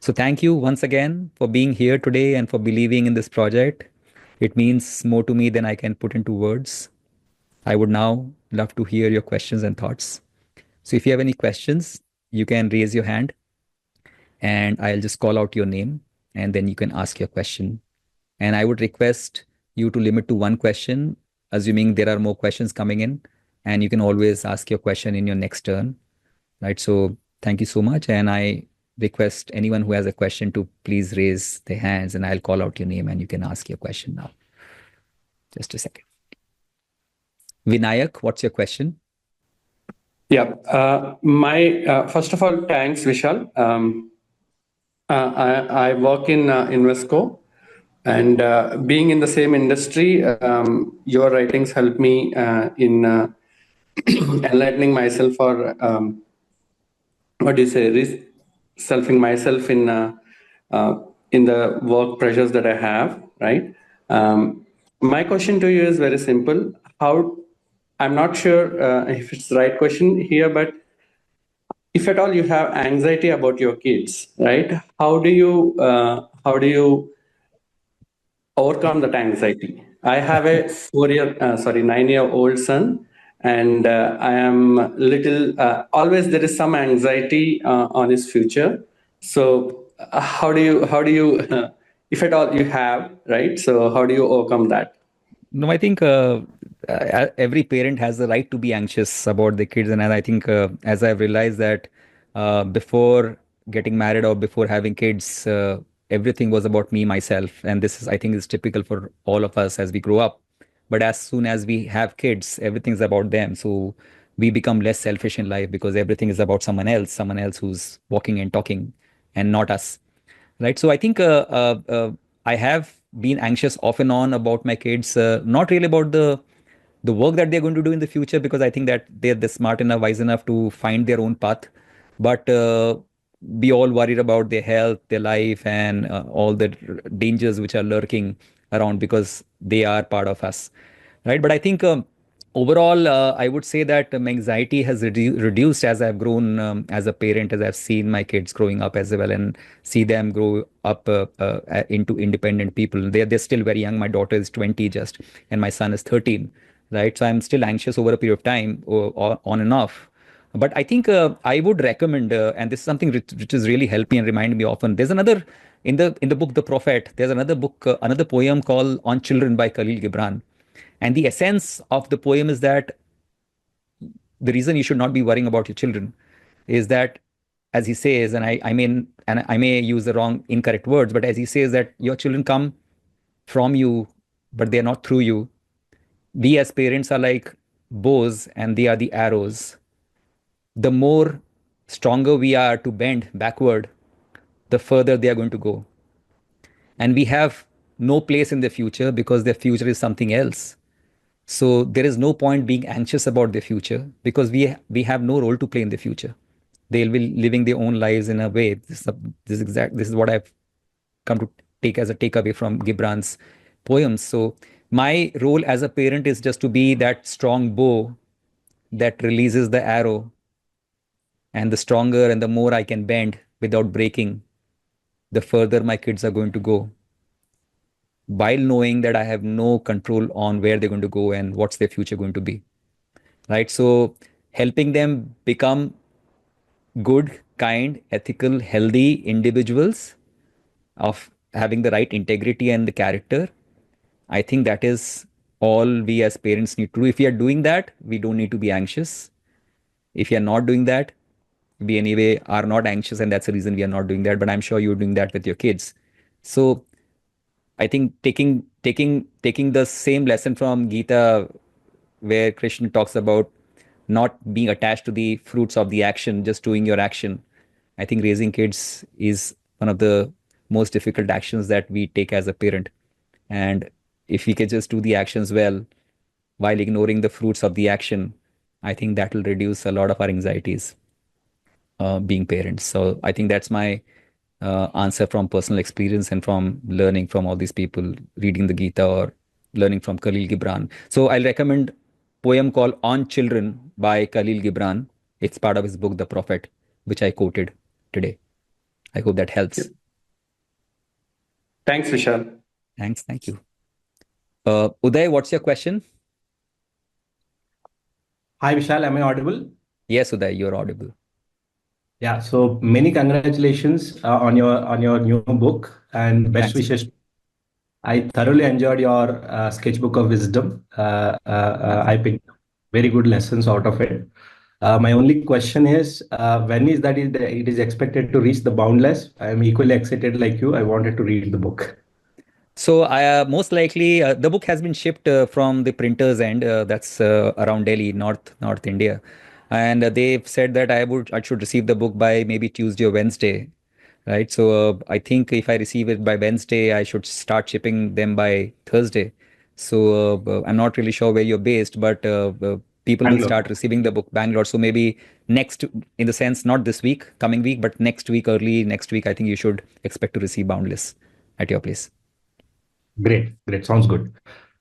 So, thank you once again for being here today and for believing in this project. It means more to me than I can put into words. I would now love to hear your questions and thoughts. So, if you have any questions, you can raise your hand and I'll just call out your name and then you can ask your question. And I would request you to limit to one question, assuming there are more questions coming in. And you can always ask your question in your next turn, right? So thank you so much. And I request anyone who has a question to please raise their hands and I'll call out your name and you can ask your question now. Just a second. Vinayak, what's your question? Yeah. My First of all, thanks, Vishal. I work in Invesco, and being in the same industry, your writings help me in enlightening myself, or what do you say, selfing myself uh, in the work pressures that I have. Right. My question to you is very simple. How I'm not sure if it's the right question here, but if at all you have anxiety about your kids, right? How do you overcome that anxiety? I have a 9-year-old son, and I am little. Always there is some anxiety on his future. So how do you if at all you have, right? So how do you overcome that? No, I think every parent has the right to be anxious about their kids, and I think as I've realized that before getting married or before having kids, everything was about me myself, and this is I think is typical for all of us as we grow up. But as soon as we have kids, everything's about them. So we become less selfish in life because everything is about someone else who's walking and talking, and not us, right? So I think I have been anxious off and on about my kids, not really about the work that they're going to do in the future, because I think that they're smart enough, wise enough to find their own path. But we all worried about their health, their life, and all the dangers which are lurking around because they are part of us, right? But I think overall, I would say that my anxiety has reduced as I've grown as a parent, as I've seen my kids growing up as well, and see them grow up into independent people. They're still very young. My daughter is 20 just, and my son is 13, right? So I'm still anxious over a period of time, on and off. But I think I would recommend, and this is something which has really helped me and reminded me often. There's another in the book The Prophet. There's another book, another poem called On Children by Kahlil Gibran, and the essence of the poem is that the reason you should not be worrying about your children is that, as he says, and I may use the wrong, incorrect words, but as he says that your children come from you, but they're not through you. We as parents are like bows, and they are the arrows. The more stronger we are to bend backward, the further they are going to go. And we have no place in the future because their future is something else. So there is no point being anxious about the future because we have no role to play in the future. They'll be living their own lives in a way. This is what I've come to take as a takeaway from Gibran's poems. So my role as a parent is just to be that strong bow that releases the arrow, and the stronger and the more I can bend without breaking, the further my kids are going to go, while knowing that I have no control on where they're going to go and what's their future going to be. Right? So helping them become good, kind, ethical, healthy individuals of having the right integrity and the character, I think that is all we as parents need to do. If we are doing that, we don't need to be anxious. If you are not doing that, we anyway are not anxious, and that's the reason we are not doing that. But I'm sure you're doing that with your kids. So I think taking the same lesson from Gita, where Krishna talks about not being attached to the fruits of the action, just doing your action. I think raising kids is one of the most difficult actions that we take as a parent. And if we can just do the actions well while ignoring the fruits of the action, I think that will reduce a lot of our anxieties being parents. So I think that's my answer from personal experience and from learning from all these people, reading the Gita or learning from Kahlil Gibran. So I'll recommend poem called On Children by Kahlil Gibran. It's part of his book The Prophet, which I quoted today. I hope that helps. Yep. Thanks, Vishal. Thanks. Thank you. Uday, what's your question? Hi Vishal, am I audible? Yes, Uday, you're audible. Yeah, so many congratulations on your new book and best Thanks. wishes. I thoroughly enjoyed your sketchbook of wisdom. Thanks. I picked very good lessons out of it. My only question is, when is that it is expected to reach the Boundless? I am equally excited like you. I wanted to read the book. So most likely the book has been shipped from the printer's end. That's around Delhi, North India. and they've said that I should receive the book by maybe Tuesday or Wednesday, right? So I think if I receive it by Wednesday, I should start shipping them by Thursday. So I'm not really sure where you're based, but people will Bangalore. start receiving the book Bangalore. So maybe next, in the sense, not this week, coming week, but next week, early next week, I think you should expect to receive Boundless at your place. Great, great. Sounds good.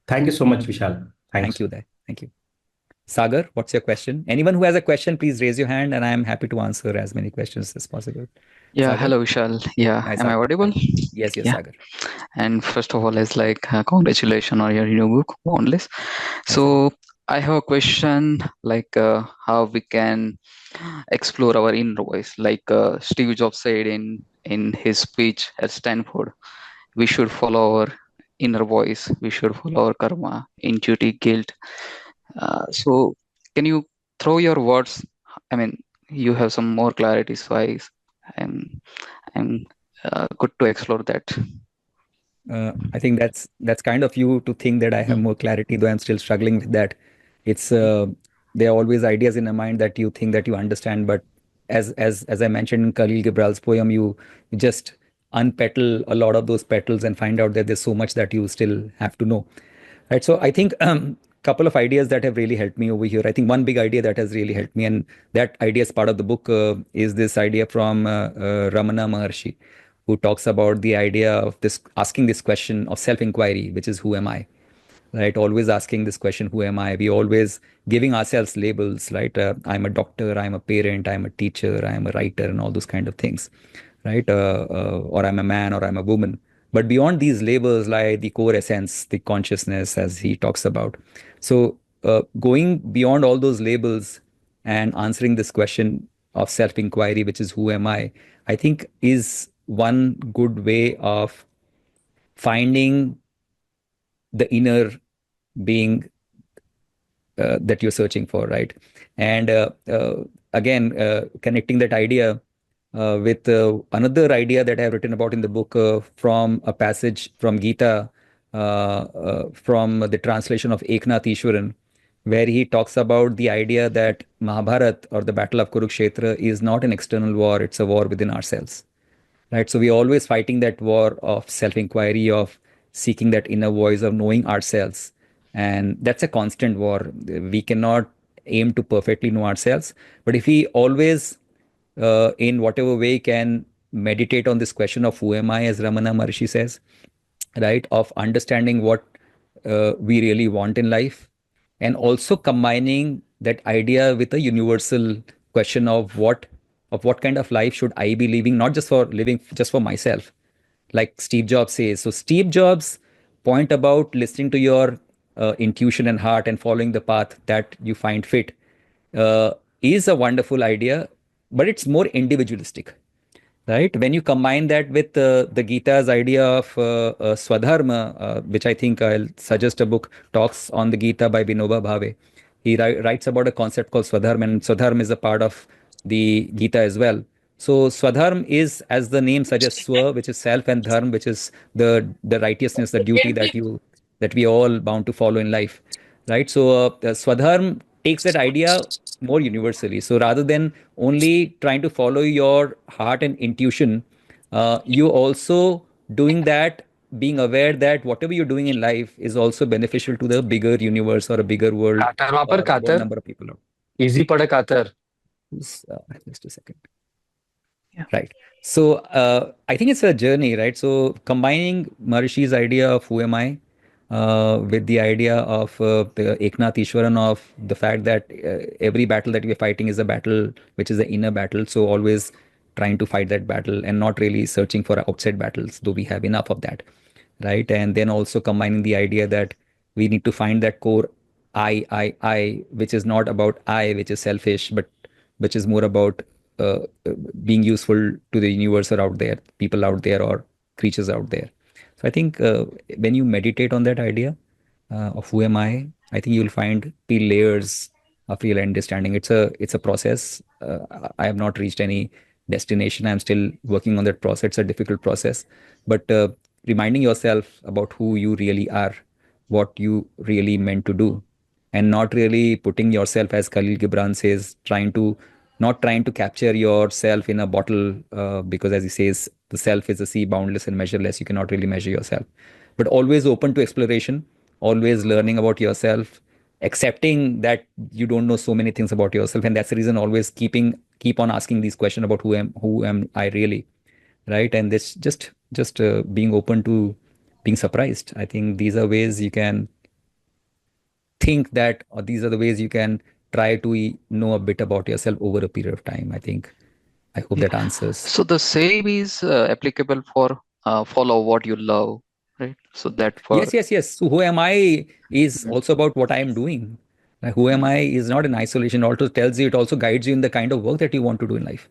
Thank you so much, Vishal. Thank Thanks. you, there. Thank you. Sagar, what's your question? Anyone who has a question, please raise your hand, and I'm happy to answer as many questions as possible. Yeah, Sagar? hello Vishal. Yeah, Hi, am I Sagar. audible? Hi. Yes, yes, Yeah, Sagar. and first of all, it's like congratulations on your new book, Boundless. Thanks, Sagar. So I have a question like how we can explore our inner voice. Like Steve Jobs said in his speech at Stanford, we should follow our inner voice. We should follow our karma, intuitive guilt. So can you throw your words? I mean, you have some more clarity, so I'm I'm good to explore that. I think that's kind of you to think that I have more clarity, though I'm still struggling with that. It's there are always ideas in my mind that you think that you understand, but as I mentioned in Kahlil Gibran's poem, you just unpetal a lot of those petals and find out that there's so much that you still have to know. Right. So I think couple of ideas that have really helped me over here. I think one big idea that has really helped me, and that idea is part of the book, is this idea from Ramana Maharshi, who talks about the idea of this asking this question of self-inquiry, which is who am I? Right? Always asking this question, who am I? We always giving ourselves labels, right? I'm a doctor, I'm a parent, I'm a teacher, I'm a writer, and all those kind of things, right? Or I'm a man, or I'm a woman. But beyond these labels lie the core essence, the consciousness, as he talks about. So, going beyond all those labels and answering this question of self-inquiry, which is who am I think is one good way of finding the inner being that you're searching for, right? And again, connecting that idea with another idea that I have written about in the book from a passage from Gita, from the translation of Eknath Ishwaran, where he talks about the idea that Mahabharat, or the Battle of Kurukshetra, is not an external war, it's a war within ourselves, right? So we're always fighting that war of self-inquiry, of seeking that inner voice, of knowing ourselves, and that's a constant war. We cannot aim to perfectly know ourselves, but if we always, in whatever way, can meditate on this question of who am I, as Ramana Maharshi says, right, of understanding what we really want in life, and also combining that idea with a universal question of what kind of life should I be living, not just for living just for myself, like Steve Jobs says. So Steve Jobs point about listening to your intuition and heart and following the path that you find fit uh, is a wonderful idea, but it's more individualistic, right? When you combine that with the Gita's idea of Swadharma, which I think I'll suggest a book, Talks on the Gita by Vinoba Bhave. He writes about a concept called Swadharma, and Swadharma is a part of the Gita as well. So Swadharma is, as the name suggests, Swa, which is self, and Dharma, which is the righteousness, the duty that we all bound to follow in life, right? So Swadharma takes that idea more universally. So rather than only trying to follow your heart and intuition, you also doing that, being aware that whatever you're doing in life is also beneficial to the bigger universe, or a bigger world, कातर वापर or a more कातर number of people. Easy per कातर Just a second. Yeah. Right. So I think it's a journey, right? So combining Maharishi's idea of who am I with the idea of the Eknath Ishwaran, of the fact that every battle that we're fighting is a battle which is the inner battle. So always trying to fight that battle and not really searching for outside battles, though we have enough of that, right? And then also combining the idea that we need to find that core I, which is not about I, which is selfish, but which is more about uh, uh, being useful to the universe or out there, people out there, or creatures out there. So I think when you meditate on that idea of who am I think you'll find the layers of real understanding. It's a process. I have not reached any destination. I'm still working on that process. It's a difficult process, but reminding yourself about who you really are, what you really meant to do, and not really putting yourself, as Kahlil Gibran says, not trying to capture yourself in a bottle, because as he says, the self is a sea, boundless and measureless. You cannot really measure yourself, but always open to exploration, always learning about yourself, accepting that you don't know so many things about yourself, and that's the reason always keep on asking these questions about who am I really, right? And this just being open to being surprised. I think these are ways you can think that, or these are the ways you can try to know a bit about yourself over a period of time. I hope that Yeah. answers. So the same is applicable for follow what you love, right? So that for Yes. So who am I is Mhm. also about what I am doing. Like, who am Mhm. I is not in isolation. It also tells you, it also guides you in the kind of work that you want to do in life,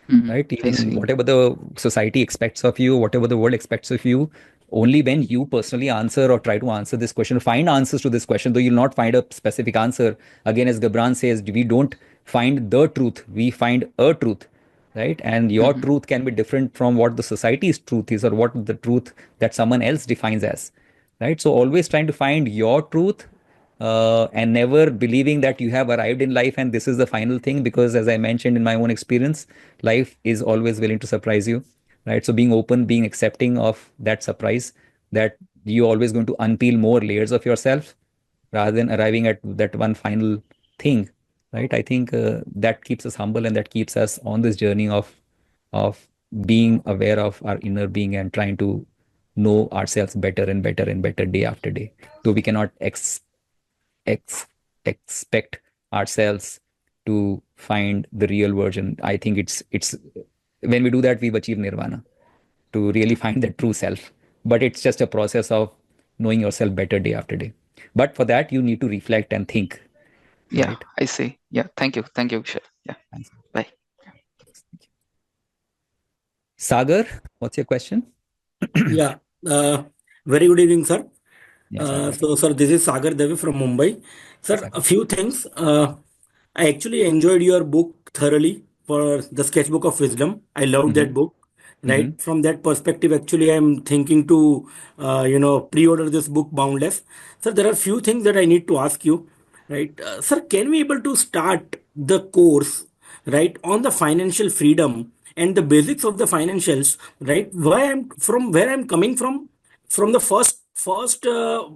Mhm. right? I Even see. whatever the society expects of you, whatever the world expects of you, only when you personally answer or try to answer this question, find answers to this question, though you'll not find a specific answer. Again, as Gibran says, we don't find the truth, we find a truth, right? And your Mhm. truth can be different from what the society's truth is, or what the truth that someone else defines as, right? So always trying to find your truth, and never believing that you have arrived in life and this is the final thing, because as I mentioned in my own experience, life is always willing to surprise you, right? So being open, being accepting of that surprise, that you're always going to unpeel more layers of yourself rather than arriving at that one final thing, right? I think that keeps us humble, and that keeps us on this journey of being aware of our inner being and trying to know ourselves better and better and better day after day. Though we cannot ex- expect ourselves to find the real version. I think it's when we do that, we've achieved nirvana, to really find that true self. But it's just a process of knowing yourself better day after day. But for that, you need to reflect and think, Yeah, right? I see. Yeah, thank you. Thank you, Vishal. Yeah, Thanks. bye. Sagar, what's your question? Yeah. Uh, Very good evening, sir. Yeah, Sagar. Sir, this is Sagar Devi from Mumbai. Hi, Sir, a Sagar. few things. I actually enjoyed your book thoroughly for the Sketchbook of Wisdom. I loved Mm-hmm. that book. Mm-hmm. Right from that perspective, actually, I'm thinking to, pre-order this book, Boundless. Sir, there are few things that I need to ask you. Right, sir, can we able to start the course right on the financial freedom and the basics of the financials, right? Why I'm from where I'm coming from the first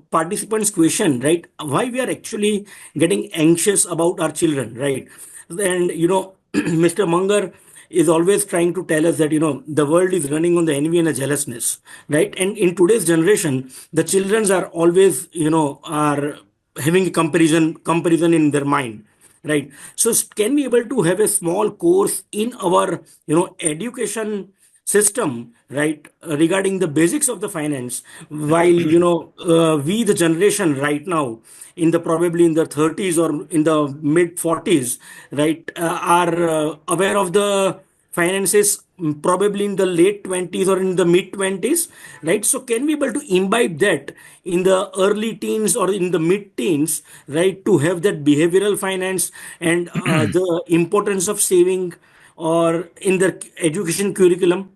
participant's question, right? Why we are actually getting anxious about our children, right? And Mr. Munger is always trying to tell us that the world is running on the envy and the jealousness, right? And in today's generation, the childrens are always are having a comparison in their mind, right? So can we able to have a small course in our education system, right, regarding the basics of the finance, while we the generation right now in the probably in the 30s or in the mid 40s, right, are aware of the finances, probably in the late 20s or in the mid 20s, right? So can we able to imbibe that in the early teens or in the mid teens, right, to have that behavioral finance and the importance of saving or in the education curriculum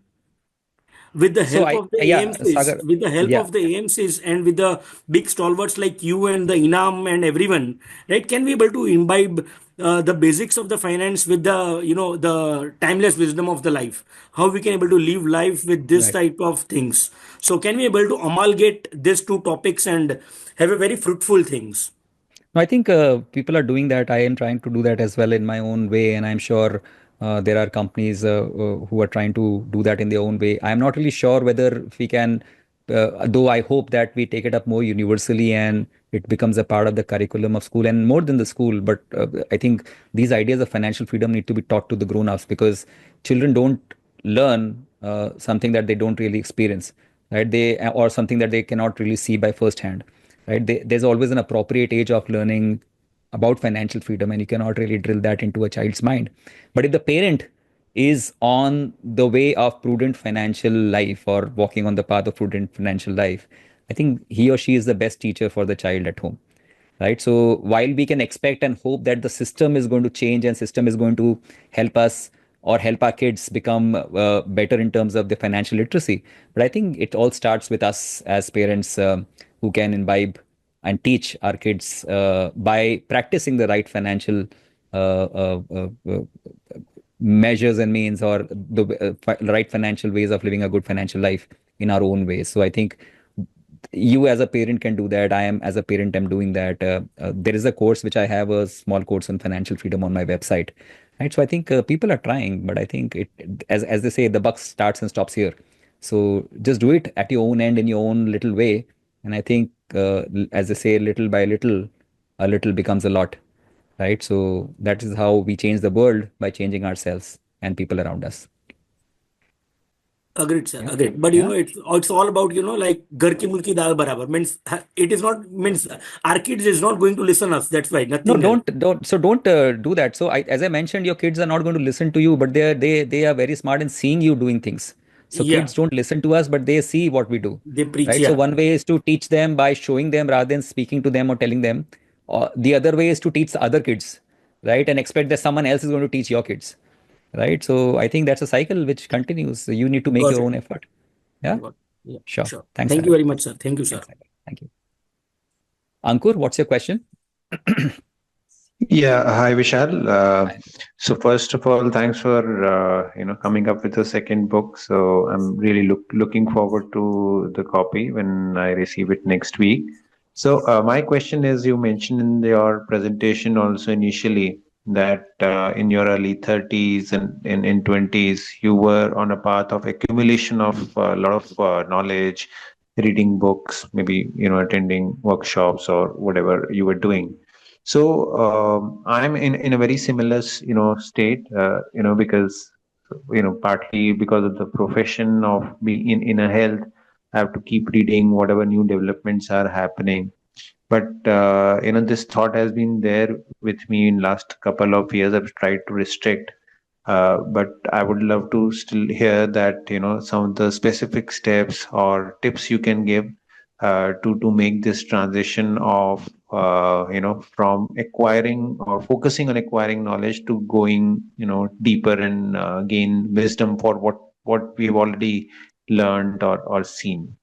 with the So help I, of the yeah, AMCs, Sagar, with the help yeah. of the AMCs and with the big stalwarts like you and the Inam and everyone, right? Can we able to imbibe the basics of the finance with the the timeless wisdom of the life? How we can able to live life with this Right. type of things? So can we able to amalgate these two topics and have a very fruitful things? No, I think people are doing that. I am trying to do that as well in my own way, and I'm sure there are companies who are trying to do that in their own way. I'm not really sure whether we can, though I hope that we take it up more universally and it becomes a part of the curriculum of school and more than the school. But I think these ideas of financial freedom need to be taught to the grown-ups, because children don't learn something that they don't really experience, right? Or something that they cannot really see by first hand, right? There's always an appropriate age of learning about financial freedom, and you cannot really drill that into a child's mind. But if the parent is on the way of prudent financial life or walking on the path of prudent financial life, I think he or she is the best teacher for the child at home, right? So while we can expect and hope that the system is going to change and system is going to help us or help our kids become better in terms of the financial literacy, but I think it all starts with us as parents, who can imbibe and teach our kids by practicing the right financial measures and means, or the right financial ways of living a good financial life in our own ways. So I think you as a parent can do that. I am as a parent, I'm doing that. There is a course which I have, a small course on financial freedom on my website. Right. So I think people are trying, but I think as they say, the buck starts and stops here. So just do it at your own end in your own little way. And I think, as they say, little by little, a little becomes a lot. Right. So that is how we change the world, by changing ourselves and people around us. Agreed, sir. Yeah. Agreed. But Yeah. it's all about, like घर की मुर्गी दाल बराबर means it is not means our kids is not going to listen us. That's why No, nothing else. don't do that. So as I mentioned, your kids are not going to listen to you, but they are very smart in seeing you doing things. So Yeah, kids don't listen to us, but they see what we do, they preach. right? So Yeah, one way is to teach them by showing them rather than speaking to them or telling them. The other way is to teach the other kids, right? And expect that someone else is going to teach your kids, right? So I think that's a cycle which continues. So you need to make got your it. own effort. Yeah, Got it. Yeah, sure. sure. Thanks, Thank you Sagar. very much, sir. Thank you, sir. Thanks, Sagar. Thank you. Ankur, what's your question? Yeah, hi Vishal. Hi. So first of all, thanks for coming up with a second book. So I'm really looking forward to the copy when I receive it next week. So my question is, you mentioned in your presentation also initially that in your early 30s and in 20s, you were on a path of accumulation of a lot of knowledge, reading books, maybe attending workshops or whatever you were doing. So I'm in a very similar state, because partly because of the profession of being in a health, I have to keep reading whatever new developments are happening. But this thought has been there with me in last couple of years. I've tried to restrict, but I would love to still hear that some of the specific steps or tips you can give to make this transition of from acquiring or focusing on acquiring knowledge to going deeper and gain wisdom for what we've already learned or seen.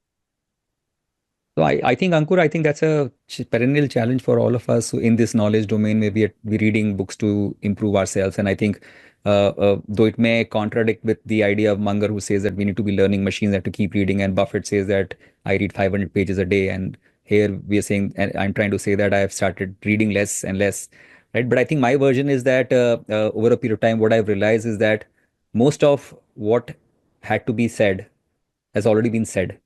So I think, Ankur, I think that's a perennial challenge for all of us who in this knowledge domain. Maybe we're reading books to improve ourselves. And I think, though it may contradict with the idea of Munger, who says that we need to be learning machines, have to keep reading, and Buffett says that I read 500 pages a day. And here we are saying, and I'm trying to say that I have started reading less and less, right? But I think my version is that over a period of time, what I've realized is that most of what had to be said has already been said,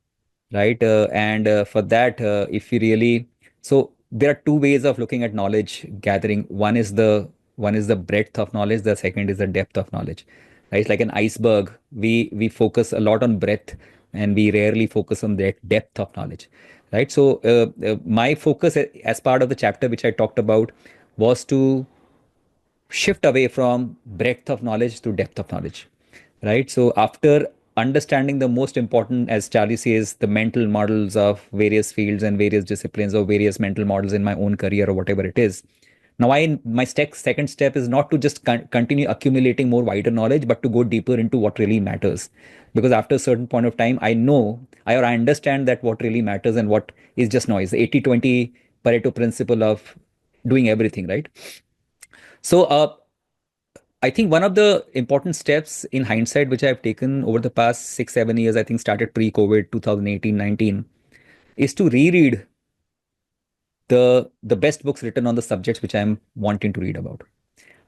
right? And for that, if we really, so there are two ways of looking at knowledge gathering. One is the breadth of knowledge. The second is the depth of knowledge, right? It's like an iceberg. We focus a lot on breadth, and we rarely focus on the depth of knowledge, right? So my focus as part of the chapter which I talked about was to shift away from breadth of knowledge to depth of knowledge, right? So after understanding the most important, as Charlie says, the mental models of various fields and various disciplines, or various mental models in my own career or whatever it is, now my second step is not to just continue accumulating more wider knowledge, but to go deeper into what really matters. Because after a certain point of time, I know or I understand that what really matters and what is just noise. The 80-20 Pareto principle of doing everything, right? So I think one of the important steps in hindsight, which I've taken over the past 6, 7 years, I think started pre-COVID, 2018-19, is to reread the best books written on the subjects which I'm wanting to read about,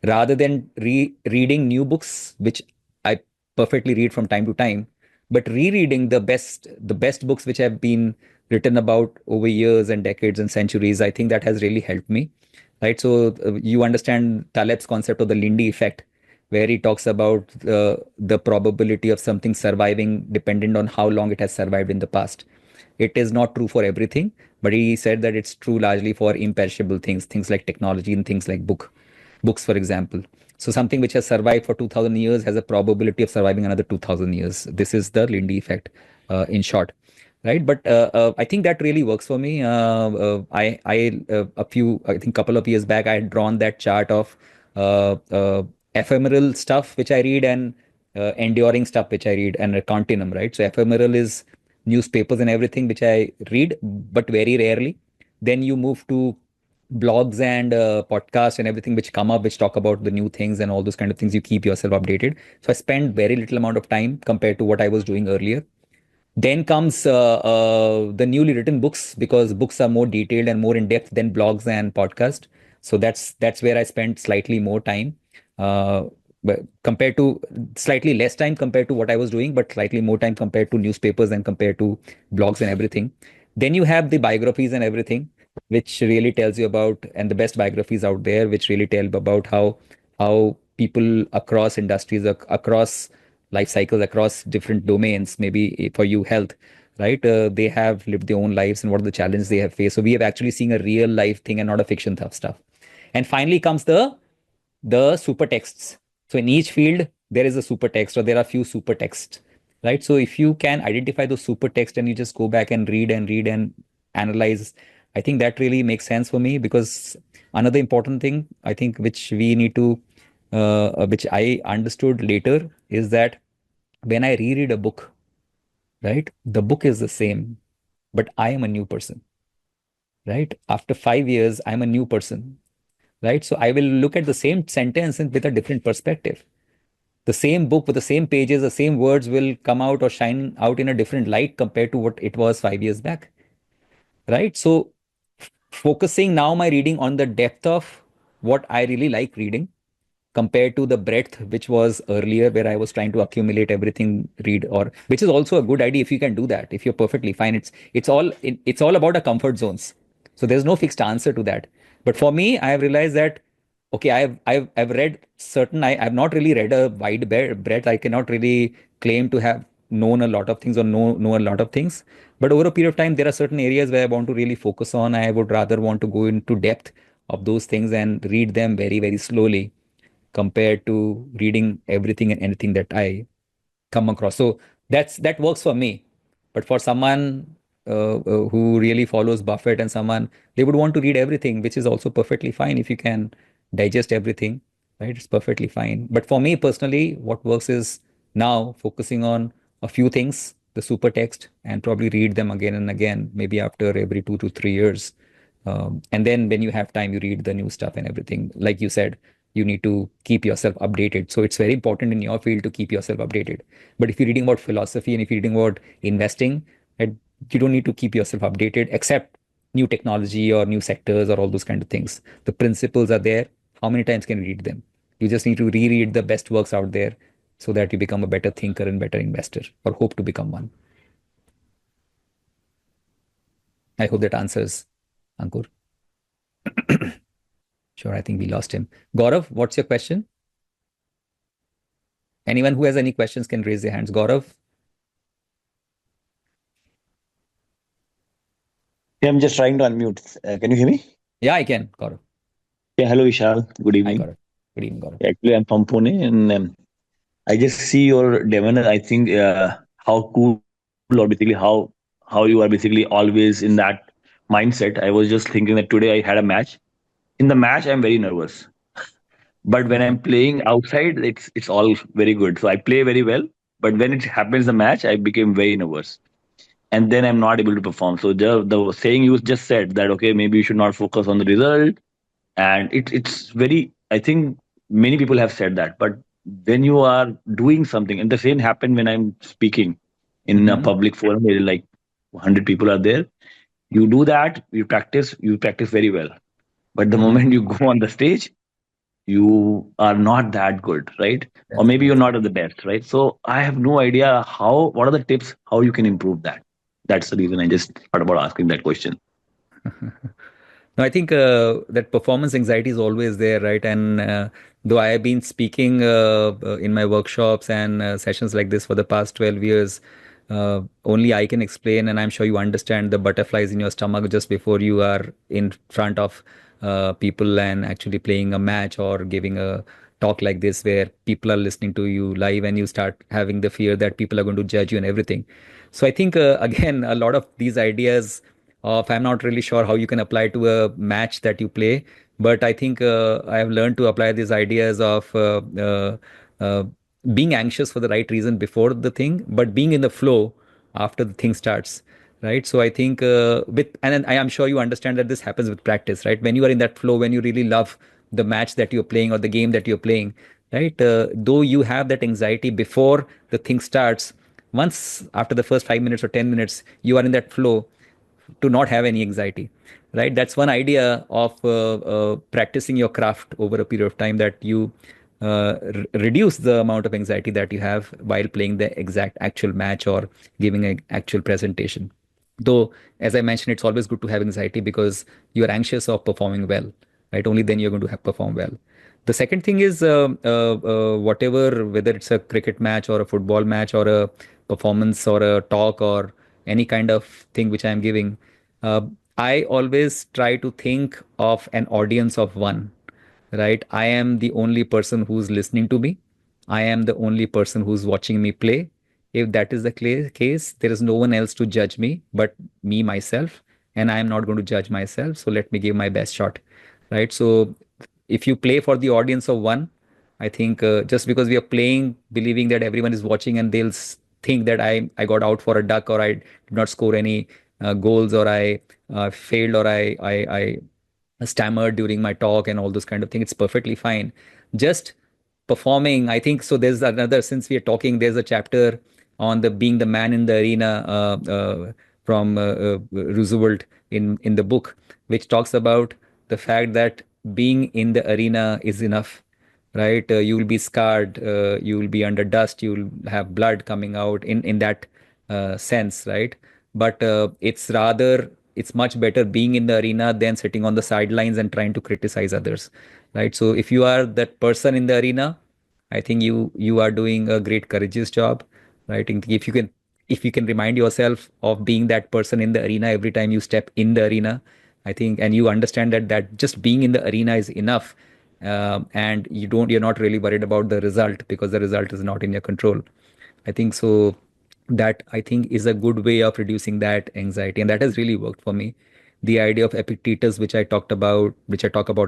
rather than reading new books, which I perfectly read from time to time, but rereading the best books which have been written about over years and decades and centuries. I think that has really helped me, right? So you understand Taleb's concept of the Lindy effect, where he talks about the probability of something surviving dependent on how long it has survived in the past. It is not true for everything, but he said that it's true largely for imperishable things, things like technology and things like books, for example. So something which has survived for 2000 years has a probability of surviving another 2000 years. This is the Lindy effect, in short, right? But I think that really works for me. I think couple of years back, I had drawn that chart of ephemeral stuff which I read, and enduring stuff which I read, and a continuum, right? So ephemeral is newspapers and everything which I read, but very rarely. Then you move to blogs and podcasts and everything which come up, which talk about the new things and all those kind of things. You keep yourself updated. So I spend very little amount of time compared to what I was doing earlier. Then comes the newly written books, because books are more detailed and more in depth than blogs and podcast. So that's where I spend slightly more time, uh, but compared to slightly less time compared to what I was doing, but slightly more time compared to newspapers and compared to blogs and everything. Then you have the biographies and everything, which really tells you about, and the best biographies out there, which really tell about how people across industries, across life cycles, across different domains, maybe for you health, right? They have lived their own lives and what are the challenges they have faced. So we have actually seen a real life thing and not a fiction stuff. And finally comes the super texts. So in each field, there is a super text, or there are few super texts, right? So if you can identify those super text and you just go back and read and analyze, I think that really makes sense for me. Because another important thing, I think, which we need to, which I understood later, is that when I reread a book, right, the book is the same, but I am a new person, right? After 5 years, I'm a new person, right? So I will look at the same sentence and with a different perspective. The same book with the same pages, the same words will come out or shine out in a different light compared to what it was 5 years back, right? So focusing now my reading on the depth of what I really like reading compared to the breadth which was earlier, where I was trying to accumulate everything, read, or which is also a good idea if you can do that. If you're perfectly fine, it's all about a comfort zones. So there's no fixed answer to that. But for me, I have realized that okay, I've read certain. I've not really read a wide breadth. I cannot really claim to have known a lot of things or know a lot of things. But over a period of time, there are certain areas where I want to really focus on. I would rather want to go into depth of those things and read them very, very slowly compared to reading everything and anything that I come across. So that works for me. But for someone who really follows Buffett and someone, they would want to read everything, which is also perfectly fine if you can digest everything, right? It's perfectly fine. But for me personally, what works is now focusing on a few things, the super text, and probably read them again and again, maybe after every 2 to 3 years. And then when you have time, you read the new stuff and everything. Like you said, you need to keep yourself updated. So it's very important in your field to keep yourself updated. But if you're reading about philosophy and if you're reading about investing, right, you don't need to keep yourself updated except new technology or new sectors or all those kind of things. The principles are there. How many times can you read them? You just need to reread the best works out there so that you become a better thinker and better investor, or hope to become one. I hope that answers, Ankur. Sure, I think we lost him. Gaurav, what's your question? Anyone who has any questions can raise their hands. Gaurav? Yeah, I'm just trying to unmute. Can you hear me? Yeah, I can, Gaurav. Yeah, hello, Vishal. Good Hi, evening. Gaurav. Good evening, Gaurav. Actually, I'm from Pune, and I just see your demeanor. I think how cool, or basically how you are basically always in that mindset. I was just thinking that today I had a match. In the match, I'm very nervous, but when I'm playing outside, it's all very good. So I play very well, but when it happens the match, I became very nervous, and then I'm not able to perform. So the saying you just said that okay, maybe you should not focus on the result, and it's very, I think many people have said that, but when you are doing something, and the same happened when I'm speaking in a public forum where like 100 people are there, you do that, you practice very well, but the moment you go on the stage, you are not that good, right? Or maybe you're not at the best, right? So I have no idea what are the tips how you can improve that. That's the reason I just thought about asking that question. No, I think that performance anxiety is always there, right? And though I have been speaking in my workshops and sessions like this for the past 12 years, only I can explain, and I'm sure you understand the butterflies in your stomach just before you are in front of people and actually playing a match or giving a talk like this where people are listening to you live and you start having the fear that people are going to judge you and everything. So I think, again, a lot of these ideas of I'm not really sure how you can apply to a match that you play, but I think I have learned to apply these ideas of uh, being anxious for the right reason before the thing, but being in the flow after the thing starts. right? So I think and then I am sure you understand that this happens with practice, right? When you are in that flow, when you really love the match that you're playing or the game that you're playing, right? Though you have that anxiety before the thing starts, once after the first 5 minutes or 10 minutes, you are in that flow to not have any anxiety, right? That's one idea of practicing your craft over a period of time, that you reduce the amount of anxiety that you have while playing the exact actual match or giving an actual presentation. Though, as I mentioned, it's always good to have anxiety because you're anxious of performing well, right? Only then you're going to have perform well. The second thing is whatever, whether it's a cricket match or a football match or a performance or a talk or any kind of thing which I am giving, uh, I always try to think of an audience of one, right? I am the only person who's listening to me. I am the only person who's watching me play. If that is the case, there is no one else to judge me but me, myself, and I am not going to judge myself. So let me give my best shot, right? So if you play for the audience of one, I think just because we are playing, believing that everyone is watching and they'll think that I got out for a duck, or I did not score any goals, or I failed, or I stammered during my talk and all those kind of things. It's perfectly fine. Just performing, I think so. There's another, since we are talking, there's a chapter on the being the man in the arena from Roosevelt in the book, which talks about the fact that being in the arena is enough, right? You will be scarred, you will be under dust, you will have blood coming out in that sense, right? But it's much better being in the arena than sitting on the sidelines and trying to criticize others, right? So if you are that person in the arena, I think you are doing a great courageous job, right? And if you can remind yourself of being that person in the arena every time you step in the arena, I think, and you understand that just being in the arena is enough, and you're not really worried about the result because the result is not in your control. I think so. That I think is a good way of reducing that anxiety, and that has really worked for me. The idea of Epictetus, which I talk about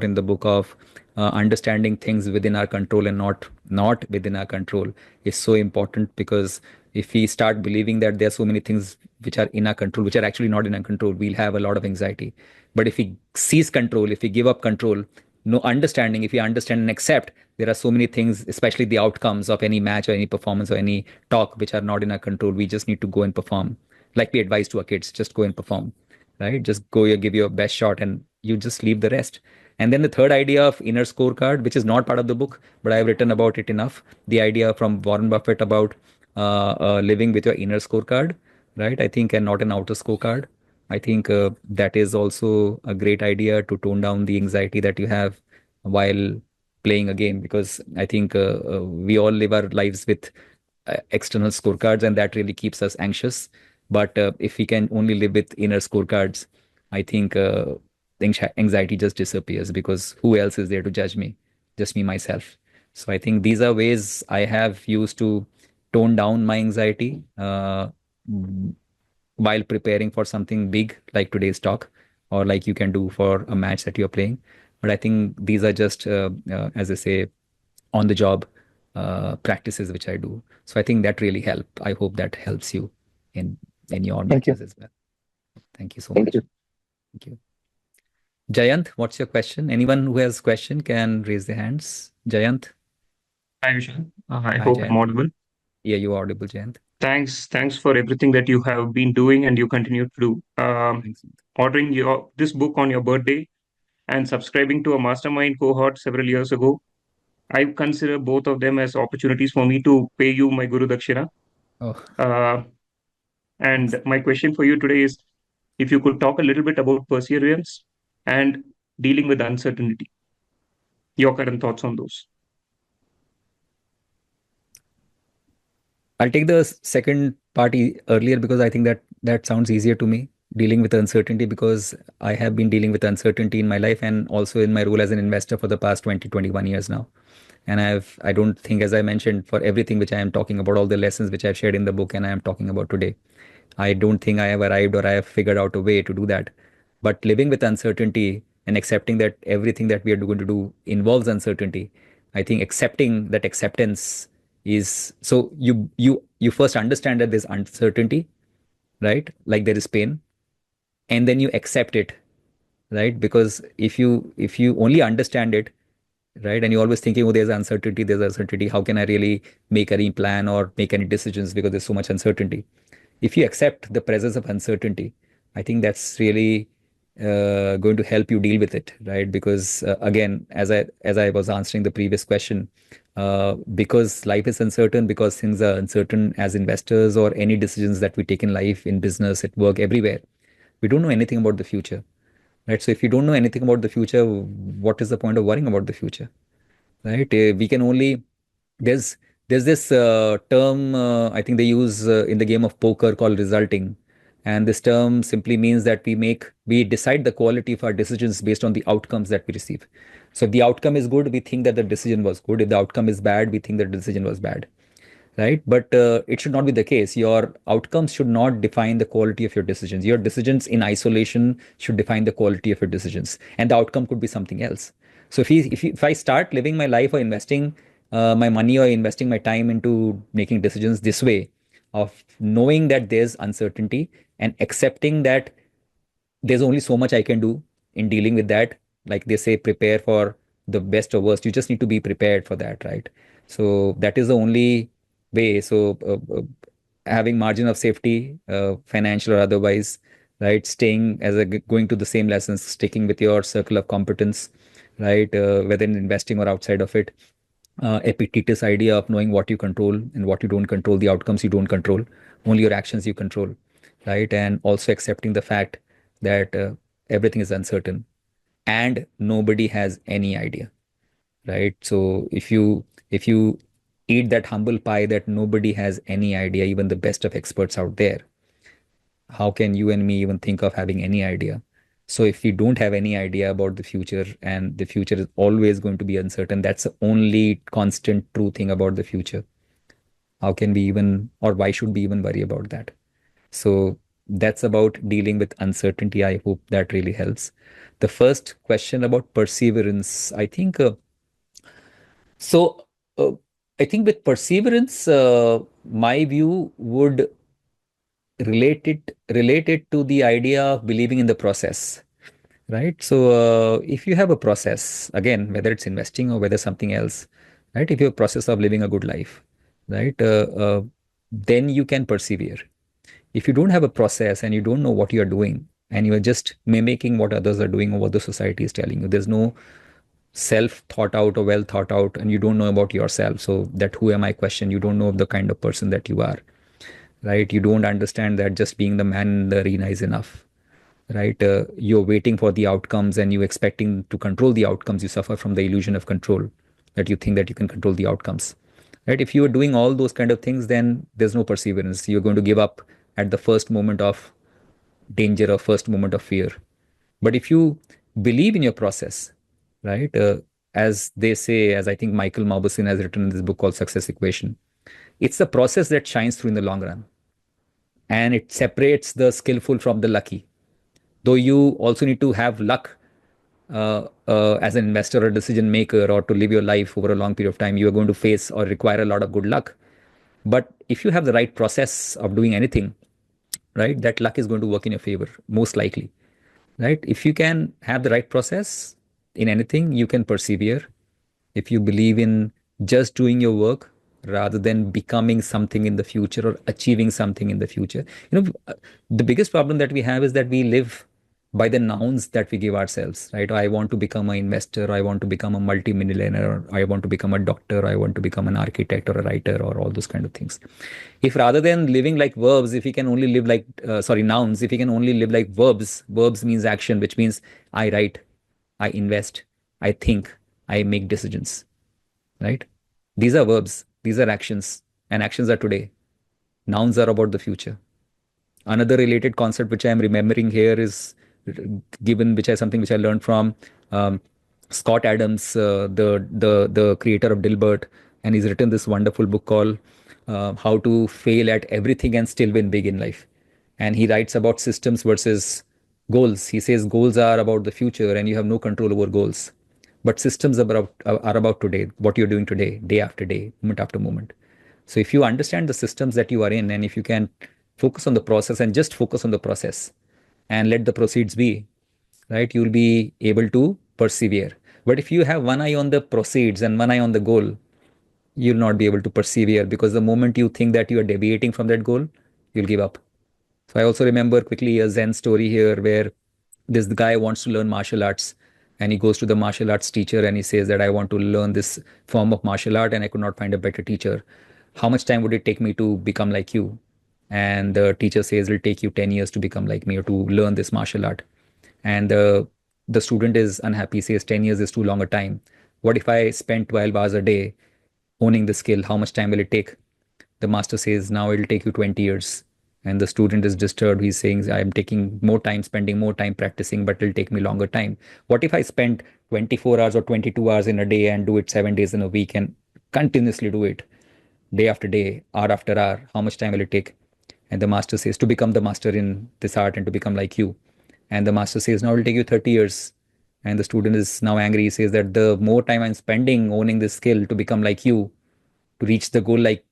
in the book, of understanding things within our control and not within our control, is so important, because if we start believing that there are so many things which are in our control, which are actually not in our control, we'll have a lot of anxiety. But if we seize control, if we give up control, no understanding, if we understand and accept there are so many things, especially the outcomes of any match or any performance or any talk, which are not in our control, we just need to go and perform. Like we advise to our kids, just go and perform, right? Just go, you give your best shot and you just leave the rest. And then the third idea of inner scorecard, which is not part of the book, but I've written about it enough. The idea from Warren Buffett about living with your inner scorecard, right? I think, and not an outer scorecard. I think that is also a great idea to tone down the anxiety that you have while playing a game, because I think we all live our lives with external scorecards, and that really keeps us anxious. But if we can only live with inner scorecards, I think anxiety just disappears, because who else is there to judge me? Just me, myself. So I think these are ways I have used to tone down my anxiety while preparing for something big like today's talk, or like you can do for a match that you're playing. But I think these are just, as I say, on the job practices which I do. So I think that really help. I hope that helps you in your Thank you. matches as well. Thank you so much. Thank you. Jayant, what's your question? Anyone who has question can raise their hands. Jayant. Hi, Vishal. I Hi, hope I'm Jayant. audible. Yeah, you are audible, Jayant. Thanks for everything that you have been doing and you continue to do. Thanks. Ordering this book on your birthday and subscribing to a mastermind cohort several years ago, I consider both of them as opportunities for me to pay you my Guru Dakshina. Oh, Uh, and my question for you today is if you could talk a little bit about perseverance and dealing with uncertainty, your current thoughts on those. I'll take the second part earlier, because I think that sounds easier to me, dealing with uncertainty, because I have been dealing with uncertainty in my life and also in my role as an investor for the past 20, 21 years now. And I don't think, as I mentioned, for everything which I am talking about, all the lessons which I've shared in the book and I am talking about today, I don't think I have arrived or I have figured out a way to do that. But living with uncertainty and accepting that everything that we are going to do involves uncertainty, I think accepting that acceptance is, so you first understand that there's uncertainty, right? Like there is pain, and then you accept it, right? Because if you only understand it, right, and you're always thinking, oh, there's uncertainty, how can I really make any plan or make any decisions because there's so much uncertainty? If you accept the presence of uncertainty, I think that's really going to help you deal with it, right? Because again, as I was answering the previous question, because life is uncertain, because things are uncertain as investors or any decisions that we take in life, in business, at work, everywhere, we don't know anything about the future, right? So if you don't know anything about the future, what is the point of worrying about the future, right? We can only there's there's this term I think they use in the game of poker called resulting, and this term simply means that we decide the quality of our decisions based on the outcomes that we receive. So if the outcome is good, we think that the decision was good. If the outcome is bad, we think that the decision was bad, right? But it should not be the case. Your outcomes should not define the quality of your decisions. Your decisions in isolation should define the quality of your decisions, and the outcome could be something else. So if I start living my life or investing my money or investing my time into making decisions this way, of knowing that there's uncertainty and accepting that there's only so much I can do in dealing with that. Like they say, prepare for the best or worst. You just need to be prepared for that, right? So that is the only way. So having margin of safety, financial or otherwise, right? Staying going to the same lessons, sticking with your circle of competence, right? Whether in investing or outside of it. Epictetus idea of knowing what you control and what you don't control, the outcomes you don't control, only your actions you control, right? And also accepting the fact that everything is uncertain and nobody has any idea, right? So if you eat that humble pie that nobody has any idea, even the best of experts out there, how can you and me even think of having any idea? So if we don't have any idea about the future, and the future is always going to be uncertain, that's the only constant true thing about the future. How can we even, or why should we even worry about that? So that's about dealing with uncertainty. I hope that really helps. The first question about perseverance, I think so. I think with perseverance, my view would relate it to the idea of believing in the process, right? So if you have a process, again, whether it's investing or whether something else, right? If you have a process of living a good life, right? Then you can persevere. If you don't have a process and you don't know what you're doing and you are just mimicking what others are doing or what the society is telling you, there's no self thought out or well thought out, and you don't know about yourself. So that who am I question, you don't know the kind of person that you are, right? You don't understand that just being the man in the arena is enough, right? You're waiting for the outcomes and you expecting to control the outcomes. You suffer from the illusion of control, that you think that you can control the outcomes, right? If you are doing all those kind of things, then there's no perseverance. You're going to give up at the first moment of danger or first moment of fear. But if you believe in your process, right? As they say, as I think Michael Mauboussin has written in this book called Success Equation, it's the process that shines through in the long run, and it separates the skillful from the lucky. Though you also need to have luck as an investor or decision maker, or to live your life over a long period of time, you are going to face or require a lot of good luck. But if you have the right process of doing anything, right, that luck is going to work in your favor, most likely, right? If you can have the right process in anything, you can persevere. If you believe in just doing your work rather than becoming something in the future or achieving something in the future. The biggest problem that we have is that we live by the nouns that we give ourselves, right? I want to become an investor, I want to become a multimillionaire, I want to become a doctor, I want to become an architect or a writer, or all those kind of things. If rather than living like verbs, if we can only live like nouns, if we can only live like verbs means action, which means I write, I invest, I think, I make decisions, right? These are verbs, these are actions, and actions are today. Nouns are about the future. Another related concept which I am remembering here is given, which is something which I learned from um, Scott Adams, the creator of Dilbert, and he's written this wonderful book called How to Fail at Everything and Still Win Big in Life. And he writes about systems versus goals. He says goals are about the future, and you have no control over goals. But systems are about today, what you're doing today, day after day, moment after moment. So if you understand the systems that you are in, and if you can focus on the process and just focus on the process and let the proceeds be, right? You'll be able to persevere. But if you have one eye on the proceeds and one eye on the goal, you'll not be able to persevere, because the moment you think that you are deviating from that goal, you'll give up. So I also remember quickly a Zen story here where this guy wants to learn martial arts, and he goes to the martial arts teacher and he says that I want to learn this form of martial art and I could not find a better teacher. How much time would it take me to become like you? And the teacher says it'll take you 10 years to become like me or to learn this martial art. And the student is unhappy, says 10 years is too long a time. What if I spend 12 hours a day honing the skill? How much time will it take? The master says, now it'll take you 20 years. And the student is disturbed. He's saying, I'm taking more time, spending more time practicing, but it'll take me longer time. What if I spend 24 hours or 22 hours in a day and do it 7 days in a week and continuously do it day after day, hour after hour? How much time will it take? And the master says, to become the master in this art and to become like you. And the master says, now it'll take you 30 years. And the student is now angry. He says that the more time I'm spending owning this skill to become like you, to reach the goal, like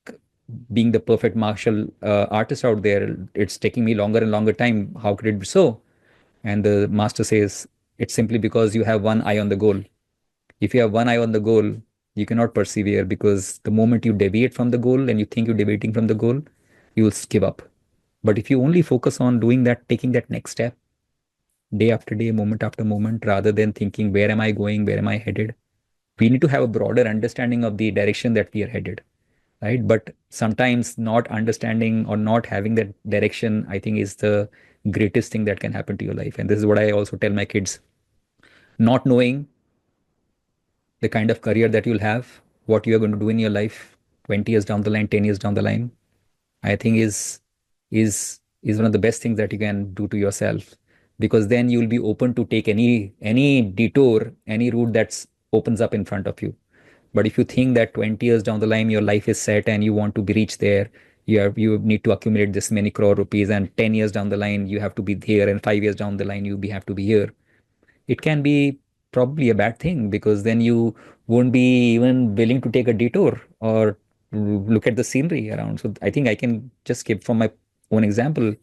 being the perfect martial artist out there, it's taking me longer and longer time. How could it be so? And the master says, it's simply because you have one eye on the goal. If you have one eye on the goal, you cannot persevere, because the moment you deviate from the goal and you think you're deviating from the goal, you will give up. But if you only focus on doing that, taking that next step, day after day, moment after moment, rather than thinking, where am I going? Where am I headed? We need to have a broader understanding of the direction that we are headed, right? But sometimes not understanding or not having that direction, I think, is the greatest thing that can happen to your life. And this is what I also tell my kids. Not knowing the kind of career that you'll have, what you are going to do in your life 20 years down the line, 10 years down the line, I think is one of the best things that you can do to yourself, because then you'll be open to take any detour, any route that's opens up in front of you. But if you think that 20 years down the line your life is set and you want to be reached there, you need to accumulate this many crore rupees, and 10 years down the line you have to be here, and 5 years down the line have to be here, it can be probably a bad thing, because then you won't be even willing to take a detour or look at the scenery around. So I think I can just give from my own example.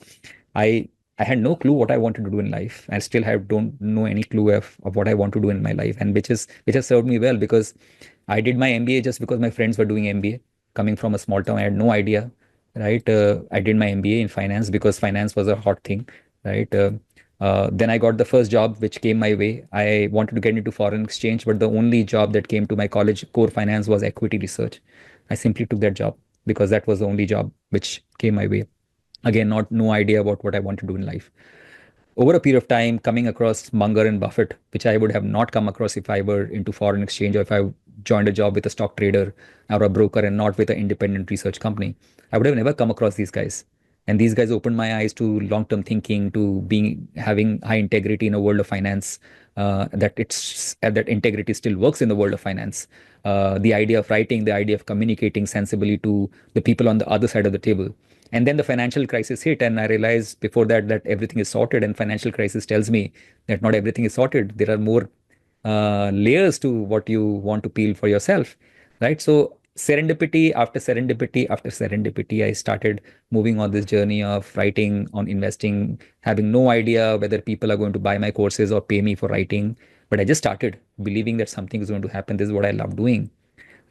I I had no clue what I wanted to do in life. I still have don't know any clue of what I want to do in my life, and which has served me well, because I did my MBA just because my friends were doing MBA. Coming from a small town, I had no idea, right? I did my MBA in finance because finance was a hot thing, right? Then I got the first job which came my way. I wanted to get into foreign exchange, but the only job that came to my college core finance was equity research. I simply took that job because that was the only job which came my way. Again, not no idea about what I want to do in life. Over a period of time, coming across Munger and Buffett, which I would have not come across if I were into foreign exchange, or if I joined a job with a stock trader or a broker and not with an independent research company. I would have never come across these guys. And these guys opened my eyes to long-term thinking, to being having high integrity in a world of finance. That integrity still works in the world of finance. The idea of writing, the idea of communicating sensibly to the people on the other side of the table. And then the financial crisis hit, and I realized before that everything is sorted. And financial crisis tells me that not everything is sorted. There are more layers to what you want to peel for yourself, right? So serendipity after serendipity after serendipity, I started moving on this journey of writing, on investing, having no idea whether people are going to buy my courses or pay me for writing. But I just started believing that something is going to happen. This is what I love doing,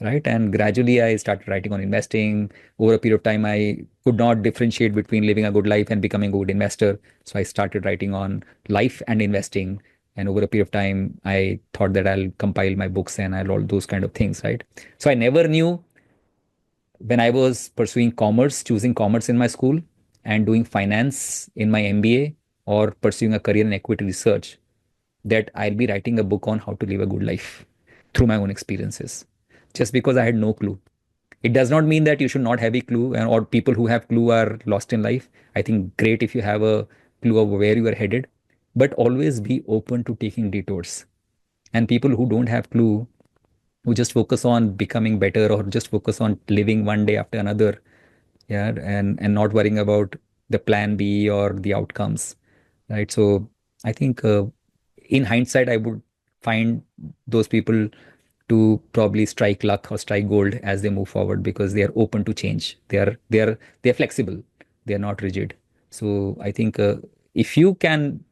right? And gradually I started writing on investing. Over a period of time, I could not differentiate between living a good life and becoming a good investor. So I started writing on life and investing. And over a period of time, I thought that I'll compile my books and I'll all those kind of things, right? So I never knew, when I was pursuing commerce, choosing commerce in my school and doing finance in my MBA, or pursuing a career in equity research, that I'll be writing a book on how to live a good life through my own experiences, just because I had no clue. It does not mean that you should not have a clue, and or people who have clue are lost in life. I think great if you have a clue of where you are headed, but always be open to taking detours. And people who don't have clue, who just focus on becoming better or just focus on living one day after another, yeah, and not worrying about the plan B or the outcomes, right? So I think in hindsight, I would find those people to probably strike luck or strike gold as they move forward, because they are open to change. They are flexible. They're not rigid. So I think if you can,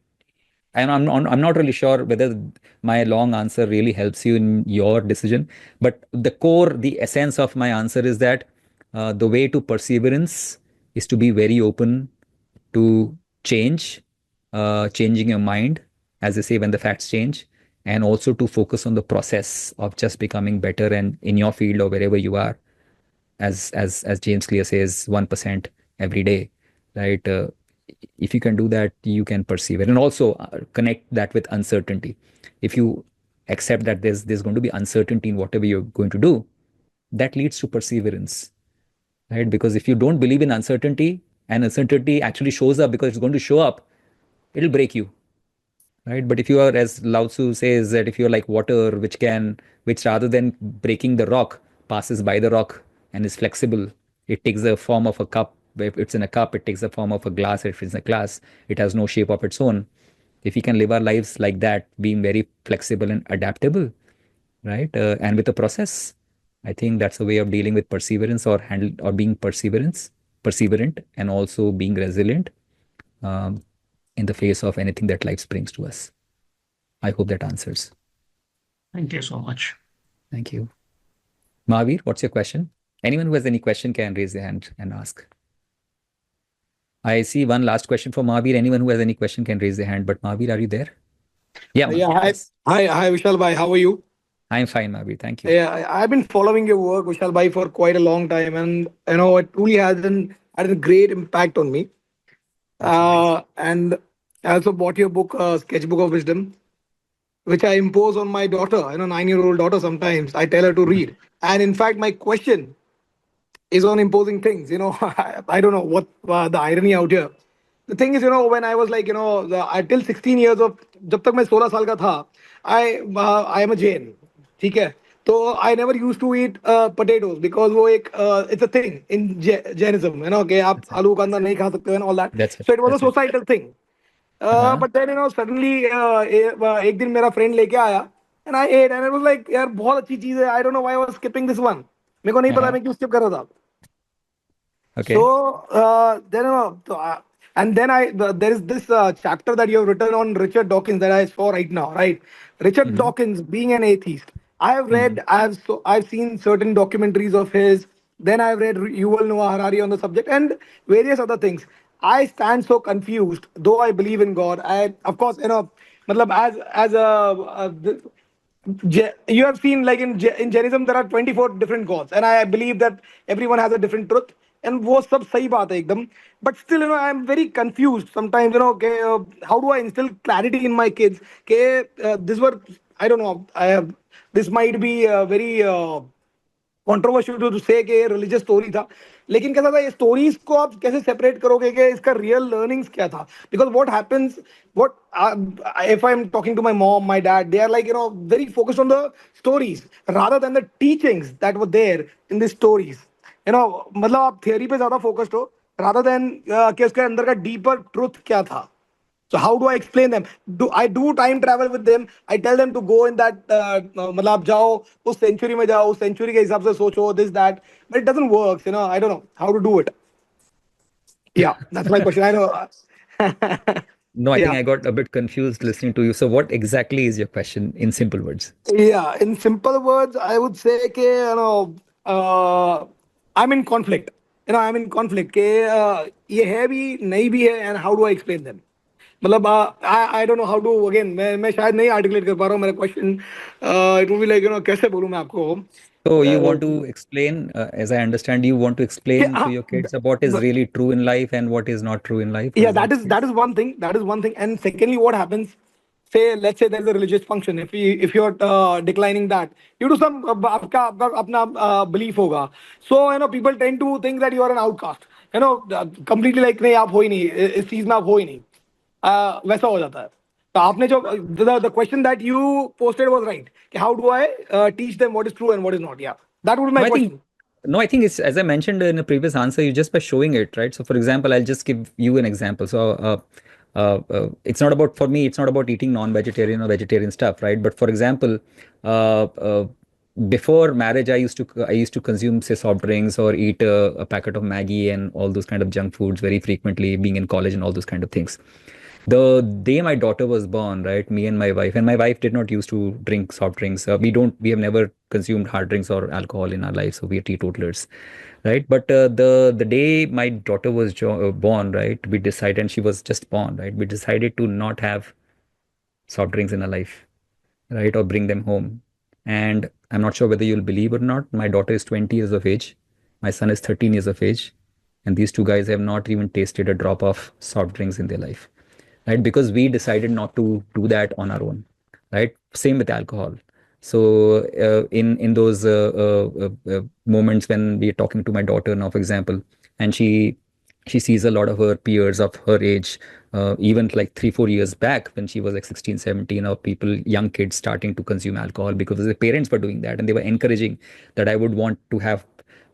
and I'm not really sure whether my long answer really helps you in your decision, but the core, the essence of my answer is that the way to perseverance is to be very open to change, changing your mind, as they say, when the facts change, and also to focus on the process of just becoming better and in your field or wherever you are, as James Clear says, 1% every day, right? If you can do that, you can persevere, and also connect that with uncertainty. If you accept that there's going to be uncertainty in whatever you're going to do, that leads to perseverance, right? Because if you don't believe in uncertainty, and uncertainty actually shows up because it's going to show up, it'll break you, right? But if you are, as Lao Tzu says, that if you're like water, which rather than breaking the rock, passes by the rock and is flexible, it takes the form of a cup. If it's in a cup, it takes the form of a glass. If it's in a glass, it has no shape of its own. If we can live our lives like that, being very flexible and adaptable, right? And with the process, I think that's a way of dealing with perseverance, or being perseverant, and also being resilient um, in the face of anything that life brings to us. I hope that answers. Thank you so much. Thank you. Mahavir, what's your question? Anyone who has any question can raise their hand and ask. I see one last question for Mahavir. Anyone who has any question can raise their hand. But Mahavir, are you there? Yeah. Yeah. Hi, Yes. hi, Vishal bhai. How are you? I'm fine, Mahavir. Thank you. Yeah, I've been following your work, Vishal bhai, for quite a long time, and it truly had a great impact on me. That's nice. And I also bought your book, Sketchbook of Wisdom, which I impose on my daughter, 9-year-old daughter. Sometimes I tell her to read, and in fact, my question is on imposing things. I don't know what the irony out here. The thing is, when I was like, till 16 years of, जब तक मैं 16 साल का था, I am a Jain, ठीक है? तो I never used to eat potatoes because वो एक it's a thing in Jainism, कि आप That's it. आलू का अंदर नहीं खा सकते हो and all that. That's it. So it was a That's it. societal thing. Uh-huh. But then suddenly एक दिन मेरा friend लेके आया and I ate and it was like यार बहुत अच्छी चीज है. I don't know why I was skipping this one. मेरे को नहीं पता Uh-huh. मैं क्यों skip कर रहा था. Okay. So and then there is this chapter that you have written on Richard Dawkins that I saw right now, right? Richard Mhm. Dawkins, being an atheist, I have read, I've seen certain documentaries of his. Then I've read Yuval Noah Harari on the subject and various other things. I stand so confused, though I believe in God. I, of course, matlab as a you have seen like in Jainism there are 24 different gods and I believe that everyone has a different truth and वो सब सही बात है एकदम but still I am very confused sometimes how do I instill clarity in my kids this were I don't know I have this might be very controversial to say कि ये religious story था लेकिन कैसा था ये stories को आप कैसे सेपरेट करोगे कि इसका रियल लर्निंग्स क्या था because what happens what if I am talking to my mom my dad they are like very focused on the stories rather than the teachings that were there in the stories मतलब आप theory पे ज्यादा focused हो rather than कि उसके अंदर का deeper truth क्या था. So how do I explain them? Do time travel with them? I tell them to go in that मतलब आप जाओ उस century में जाओ उस century के हिसाब से सोचो this that but it doesn't work I don't know how to do it. Yeah, that's my question. I know. No, I think Yeah. I got a bit confused listening to you. So what exactly is your question in simple words? Yeah, in simple words, I would say कि I'm in conflict. I'm in conflict कि ये है भी नहीं भी है and how do I explain them? मतलब I don't know how to again मैं शायद नहीं articulate कर पा रहा हूँ मेरा question. It will be like कैसे बोलूँ मैं आपको. So you want to explain, as I understand, you want to explain to your kids what is really true in life and what is not true in life. Yeah, Is that the that case? is one thing. That is one thing. And secondly, what happens? Say, let's say there's a religious function. If you're declining that due to some आपका अपना belief होगा. So people tend to think that you are an outcast. Completely like नहीं आप हो ही नहीं इस चीज में आप हो ही नहीं. वैसा हो जाता है. तो आपने जो the question that you posted was right. How do I teach them what is true and what is not? Yeah, that would be my No, I question. think no, I think it's, as I mentioned in a previous answer, you just by showing it, right? So for example, I'll just give you an example. So it's not for me, it's not about eating non-vegetarian or vegetarian stuff, right? But for example, before marriage, I used to consume, say, soft drinks or eat a packet of Maggie and all those kind of junk foods very frequently, being in college and all those kind of things. The day my daughter was born, right, me and my wife did not used to drink soft drinks. We have never consumed hard drinks or alcohol in our life, so we are teetotalers, right? But the day my daughter was born, right, we decided, and she was just born, right, we decided to not have soft drinks in our life, right, or bring them home. And I'm not sure whether you'll believe or not. My daughter is 20 years of age. My son is 13 years of age. And these two guys have not even tasted a drop of soft drinks in their life, right? Because we decided not to do that on our own, right? Same with alcohol. So in those moments when we are talking to my daughter now, for example, and she sees a lot of her peers of her age, even like 3 4 years back when she was like 16 17, or people, young kids starting to consume alcohol because their parents were doing that and they were encouraging that I would want to have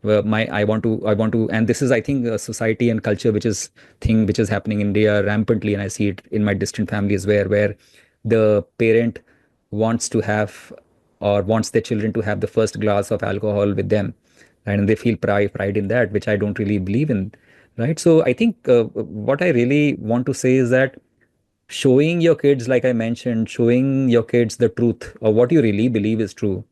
my I want to, and this is, I think, a society and culture which is happening in India rampantly, and I see it in my distant families where the parent wants to have, or wants their children to have, the first glass of alcohol with them, and they feel pride in that, which I don't really believe in, right? So I think what I really want to say is that showing your kids, like I mentioned, showing your kids the truth or what you really believe is true,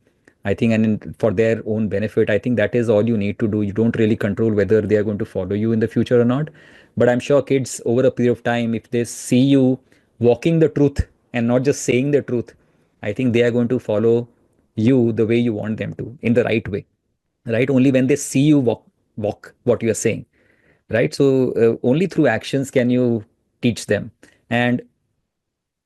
I think, and for their own benefit, I think that is all you need to do. You don't really control whether they are going to follow you in the future or not. But I'm sure kids, over a period of time, if they see you walking the truth and not just saying the truth, I think they are going to follow you the way you want them to, in the right way, right? Only when they see you walk what you are saying, right? So only through actions can you teach them. And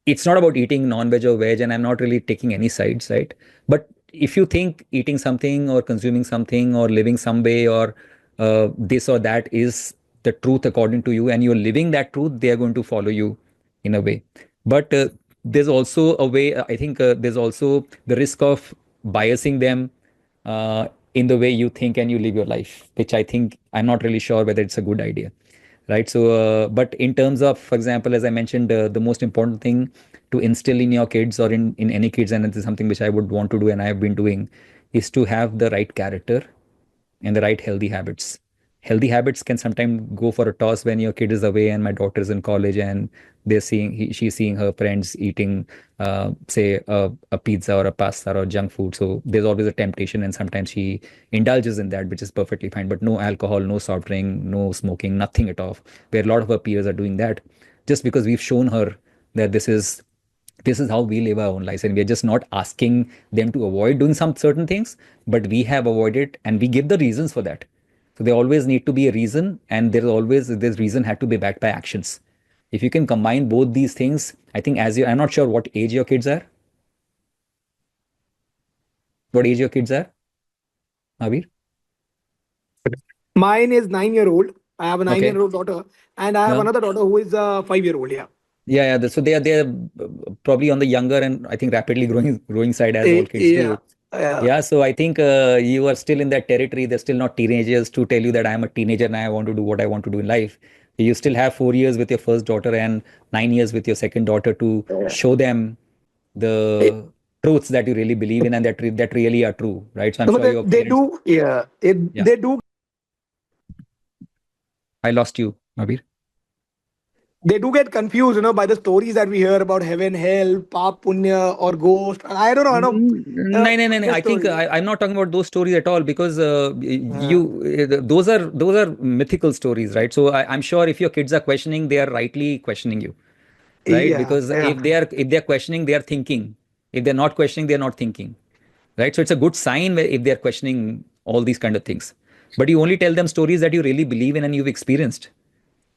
it's not about eating non-veg or veg, and I'm not really taking any sides, right? But if you think eating something or consuming something or living some way, or this or that is the truth according to you, and you're living that truth, they are going to follow you in a way. But there's also a way, I think there's also the risk of biasing them in the way you think and you live your life, which I think I'm not really sure whether it's a good idea, right? So but in terms of, for example, as I mentioned, the most important thing to instill in your kids, or in any kids, and it is something which I would want to do and I have been doing, is to have the right character and the right healthy habits. Healthy habits can sometimes go for a toss when your kid is away, and my daughter is in college and she's seeing her friends eating, say, a pizza or a pasta or junk food. So there's always a temptation, and sometimes she indulges in that, which is perfectly fine. But no alcohol, no soft drink, no smoking, nothing at all. Where a lot of her peers are doing that, just because we've shown her that this is how we live our own lives, and we're just not asking them to avoid doing some certain things, but we have avoided, and we give the reasons for that. So there always need to be a reason, and this reason had to be backed by actions. If you can combine both these things, I think, I'm not sure what age your kids are. What age your kids are, Abir? Mine is 9-year-old. I have a 9 Okay. year old daughter, and I have Yeah. another daughter who is a 5-year-old. Yeah. Yeah. So they are probably on the younger and I think rapidly growing side, as all kids Yeah. do. Yeah, so I think you are still in that territory. They're still not teenagers to tell you that I'm a teenager and I want to do what I want to do in life. You still have 4 years with your first daughter and 9 years with your second daughter to show them Eh, the truths that you really believe in and that really are true, right? So I'm No, but sure your they parents. do. Yeah. Yeah, They do. I lost you, Abir. They do get confused, by the stories that we hear about heaven, hell, pap, punya, or ghost. I don't know. I know. No, no, no, no. The I think story. I'm not talking about those stories at all, because Yeah. those are mythical stories, right? So I'm sure if your kids are questioning, they are rightly questioning you, right? Yeah. Because Yeah. if they're questioning, they are thinking. If they're not questioning, they're not thinking, right? So it's a good sign if they're questioning all these kind of things. But you only tell them stories that you really believe in and you've experienced.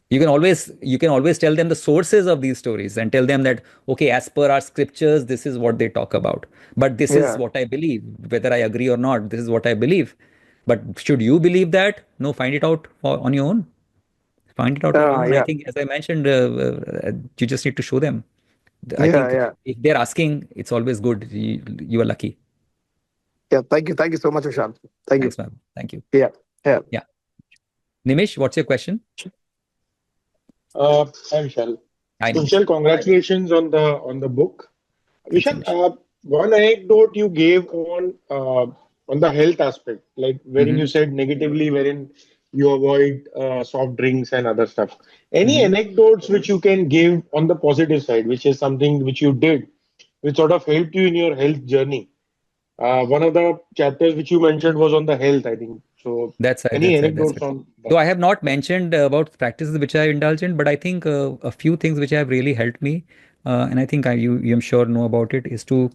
You can always tell them the sources of these stories and tell them that, okay, as per our scriptures, this is what they talk about, but this is Yeah. what I believe. Whether I agree or not, this is what I believe. But should you believe that? No, find it out on your own. Find it out on your own. I Yeah. think, as I mentioned, you just need to show them. I Yeah. think Yeah. if they're asking, it's always good. You are lucky. Yeah. Thank you. Thank you so much, Vishal. Thank you. Thanks, ma'am. Thank you. Yeah. Yeah. Yeah. Nimish, what's your question? Hi Vishal. Hi, So Nimish. Vishal, congratulations on the book. Thanks, Vishal, Nimish. one anecdote you gave on the health aspect, like wherein you Hmm. said negatively, wherein you avoid soft drinks and other stuff. Any Hmm. anecdotes which you can give on the positive side, which is something which you did, which sort of helped you in your health journey? One of the chapters which you mentioned was on the health, I think. So, That's right. any That's right. That's anecdotes right. on Though that? I have not mentioned about practices which I indulge in, but I think a few things which have really helped me, and I think you I'm sure know about it, is to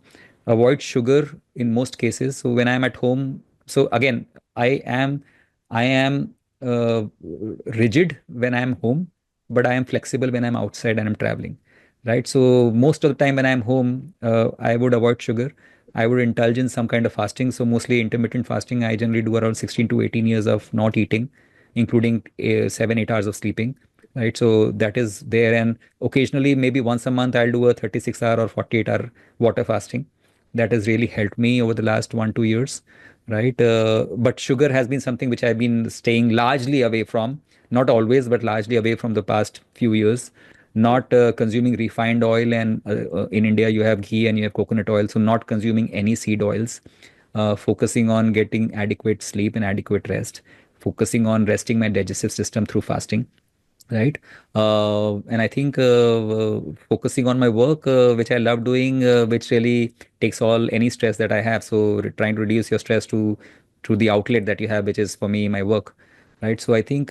avoid sugar in most cases. So when I'm at home, so again, I am I am rigid when I'm home, but I am flexible when I'm outside and I'm traveling, right? So most of the time when I'm home, I would avoid sugar. I would indulge in some kind of fasting. So mostly intermittent fasting. I generally do around 16 to 18 years of not eating, including 7, 8 hours of sleeping. Right. So that is there. And occasionally, maybe once a month, I'll do a 36-hour or 48-hour water fasting. That has really helped me over the last 1, 2 years. Right. But sugar has been something which I've been staying largely away from. Not always, but largely away from the past few years. Not consuming refined oil, and in India you have ghee and you have coconut oil, so not consuming any seed oils. Focusing on getting adequate sleep and adequate rest, focusing on resting my digestive system through fasting, right? And I think focusing on my work, which I love doing, which really takes all any stress that I have. So trying to reduce your stress to the outlet that you have, which is for me my work, right? So I think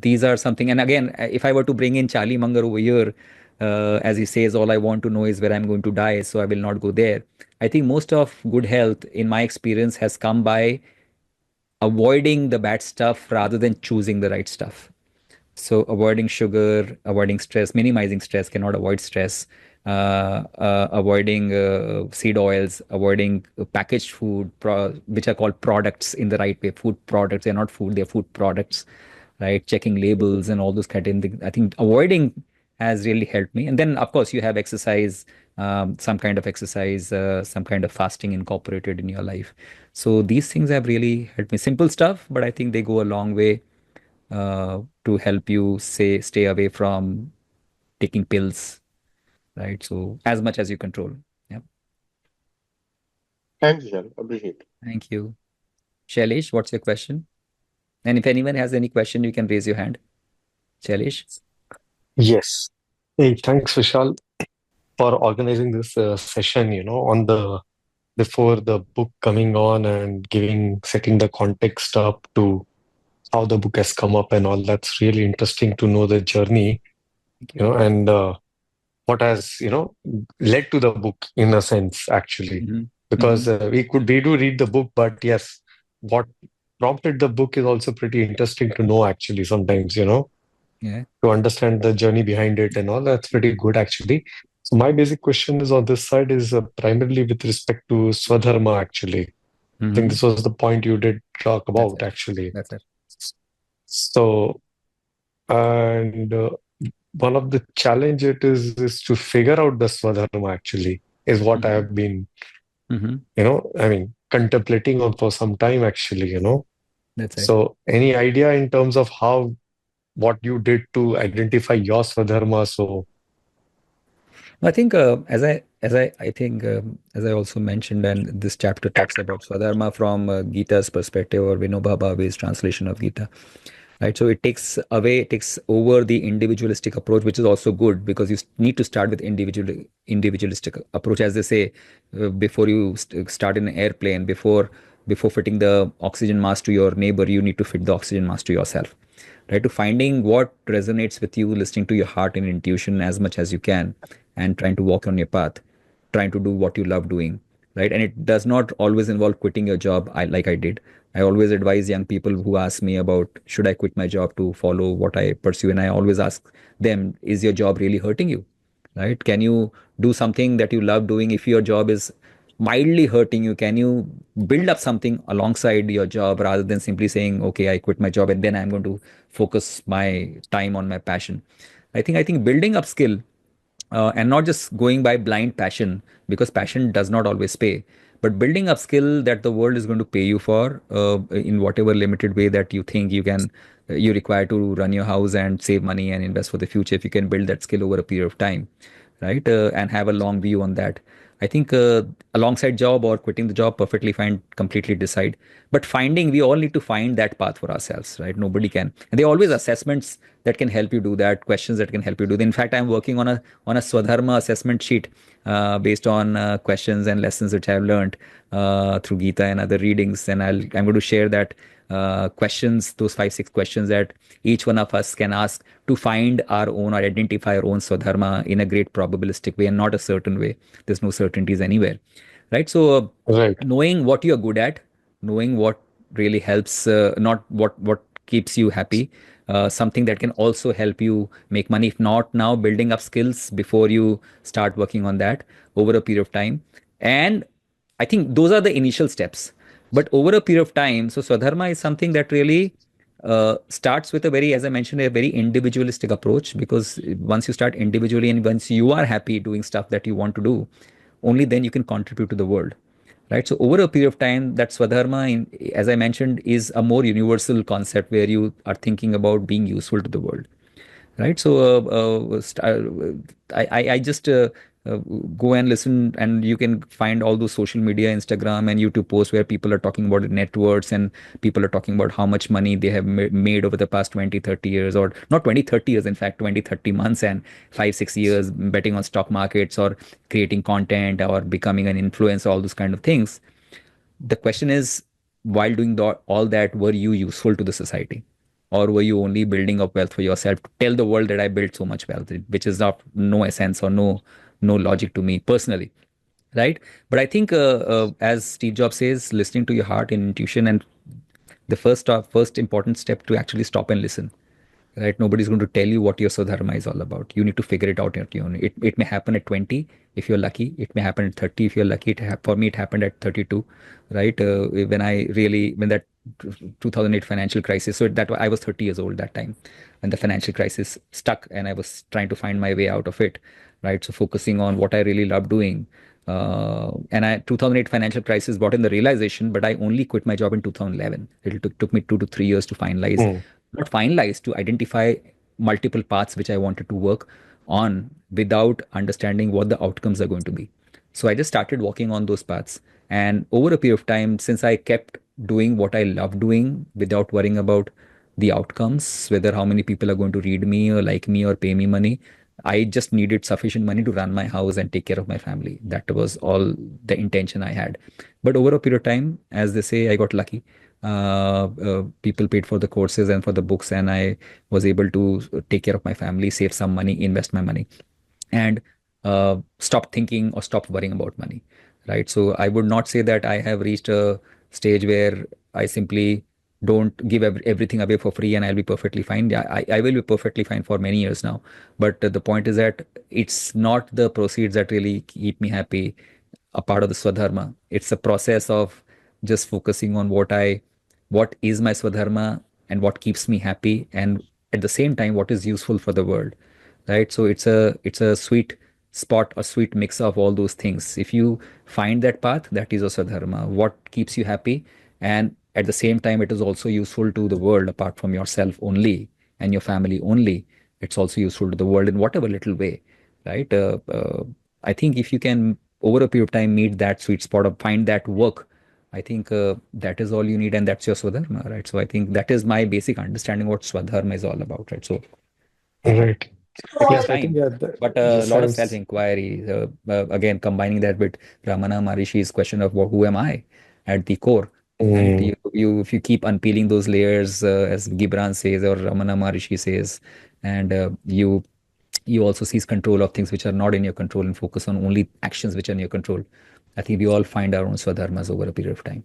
these are something. And again, if I were to bring in Charlie Munger over here, as he says, all I want to know is where I'm going to die, so I will not go there. I think most of good health, in my experience, has come by avoiding the bad stuff rather than choosing the right stuff. So avoiding sugar, avoiding stress, minimizing stress, cannot avoid stress, avoiding seed oils, avoiding packaged food, which are called products in the right way. Food products, they're not food, they're food products, right? Checking labels and all those kind of things. I think avoiding has really helped me. And then, of course, you have exercise, some kind of exercise, some kind of fasting incorporated in your life. So these things have really helped me. Simple stuff, but I think they go a long way to help you stay away from taking pills, right? So as much as you control. Yeah. Thanks, Vishal. Appreciate. Thank you. Shailesh, what's your question? And if anyone has any question, you can raise your hand. Shailesh? Yes. Hey, thanks, Vishal, for organizing this session, on the before the book coming on and setting the context up to how the book has come up and all. That's really interesting to know the journey, Thank you. and what has, led to the book in a sense, actually. Hmm. Hmm. Because we do read the book, but yes, what prompted the book is also pretty interesting to know, actually, sometimes, Yeah. to understand the journey behind it and all. That's pretty good, actually. So my basic question is on this side is primarily with respect to Swadharma, actually. I think Hmm. this was the point you did talk That's about, it. actually. That's it. So, and one of the challenge it is to figure out the Swadharma, actually, is what I Hmm. have been, Hmm. I mean, contemplating on for some time, actually. That's right. So, any idea in terms of what you did to identify your Swadharma? So, I think I think as I also mentioned, and this chapter talks about Swadharma from Gita's perspective, or Vinoba Bhave's translation of Gita. Right, so it takes over the individualistic approach, which is also good because you need to start with individualistic approach, as they say, before you start in an airplane, before fitting the oxygen mask to your neighbor, you need to fit the oxygen mask to yourself, right? To finding what resonates with you, listening to your heart and intuition as much as you can, and trying to walk on your path, trying to do what you love doing, right? And it does not always involve quitting your job, like I did. I always advise young people who ask me about should I quit my job to follow what I pursue, and I always ask them, is your job really hurting you? Right? Can you do something that you love doing? If your job is mildly hurting you, can you build up something alongside your job rather than simply saying, okay, I quit my job and then I'm going to focus my time on my passion? I think building up skill, and not just going by blind passion, because passion does not always pay, but building up skill that the world is going to pay you for, in whatever limited way that you think you require to run your house and save money and invest for the future. If you can build that skill over a period of time, right, and have a long view on that, I think alongside job or quitting the job, perfectly fine, completely decide. But finding, we all need to find that path for ourselves, right? Nobody can. And there are always assessments that can help you do that, questions that can help you do that. In fact, I'm working on a Swadharma assessment sheet based on questions and lessons which I've learned through Gita and other readings. And I'm going to share that questions, those 5, 6 questions that each one of us can ask to find our own or identify our own Swadharma in a great probabilistic way and not a certain way. There's no certainties anywhere, right? So, Right. knowing what you're good at, knowing what really helps, not what keeps you happy, something that can also help you make money. If not now, building up skills before you start working on that over a period of time. And I think those are the initial steps. But over a period of time, so Swadharma is something that really starts with a very, as I mentioned, a very individualistic approach, because once you start individually and once you are happy doing stuff that you want to do, only then you can contribute to the world, right? So over a period of time, that Swadharma, as I mentioned, is a more universal concept where you are thinking about being useful to the world, right? So I just uh, go and listen, and you can find all those social media, Instagram and YouTube posts where people are talking about the net worths, and people are talking about how much money they have made over the past 20, 30 years, or not 20, 30 years, in fact 20, 30 months and 5, 6 years, betting on stock markets or creating content or becoming an influencer, all those kind of things. The question is, while doing all that, were you useful to the society, or were you only building up wealth for yourself to tell the world that I built so much wealth, which is of no essence or no logic to me personally, right? But I think, as Steve Jobs says, listening to your heart and intuition, and the first important step to actually stop and listen, right? Nobody's going to tell you what your Swadharma is all about. You need to figure it out on your own. It may happen at 20 if you're lucky. It may happen at 30 if you're lucky. For me, it happened at 32, right? When that 2008 financial crisis. So that I was 30 years old that time, when the financial crisis stuck, and I was trying to find my way out of it, right? So focusing on what I really love doing. And 2008 financial crisis brought in the realization, but I only quit my job in 2011. It took me 2 to 3 years to finalize, Mm. not finalize, to identify multiple paths which I wanted to work on without understanding what the outcomes are going to be. So I just started walking on those paths. And over a period of time, since I kept doing what I love doing without worrying about the outcomes, whether how many people are going to read me or like me or pay me money, I just needed sufficient money to run my house and take care of my family. That was all the intention I had. But over a period of time, as they say, I got lucky. People paid for the courses and for the books, and I was able to take care of my family, save some money, invest my money, and stop thinking or stop worrying about money, right? So I would not say that I have reached a stage where I simply don't give everything away for free and I'll be perfectly fine. Yeah, I will be perfectly fine for many years now. But the point is that it's not the proceeds that really keep me happy, a part of the Swadharma. It's a process of just focusing on what is my Swadharma and what keeps me happy, and at the same time, what is useful for the world, right? So it's a sweet spot, a sweet mix of all those things. If you find that path, that is also dharma, what keeps you happy, and at the same time it is also useful to the world apart from yourself only and your family only. It's also useful to the world in whatever little way, right? I think if you can over a period of time meet that sweet spot or find that work, I think that is all you need, and that's your swadharma, right? So I think that is my basic understanding what swadharma is all about, right? So Right. it takes Yes, I think time, yeah, but a yes, lot of self-inquiry. Again, combining that with Ramana Maharishi's question of who am I at the core, right? mm, If you keep unpeeling those layers, as Gibran says or Ramana Maharishi says, and you also seize control of things which are not in your control and focus on only actions which are in your control. I think we all find our own swadharmas over a period of time.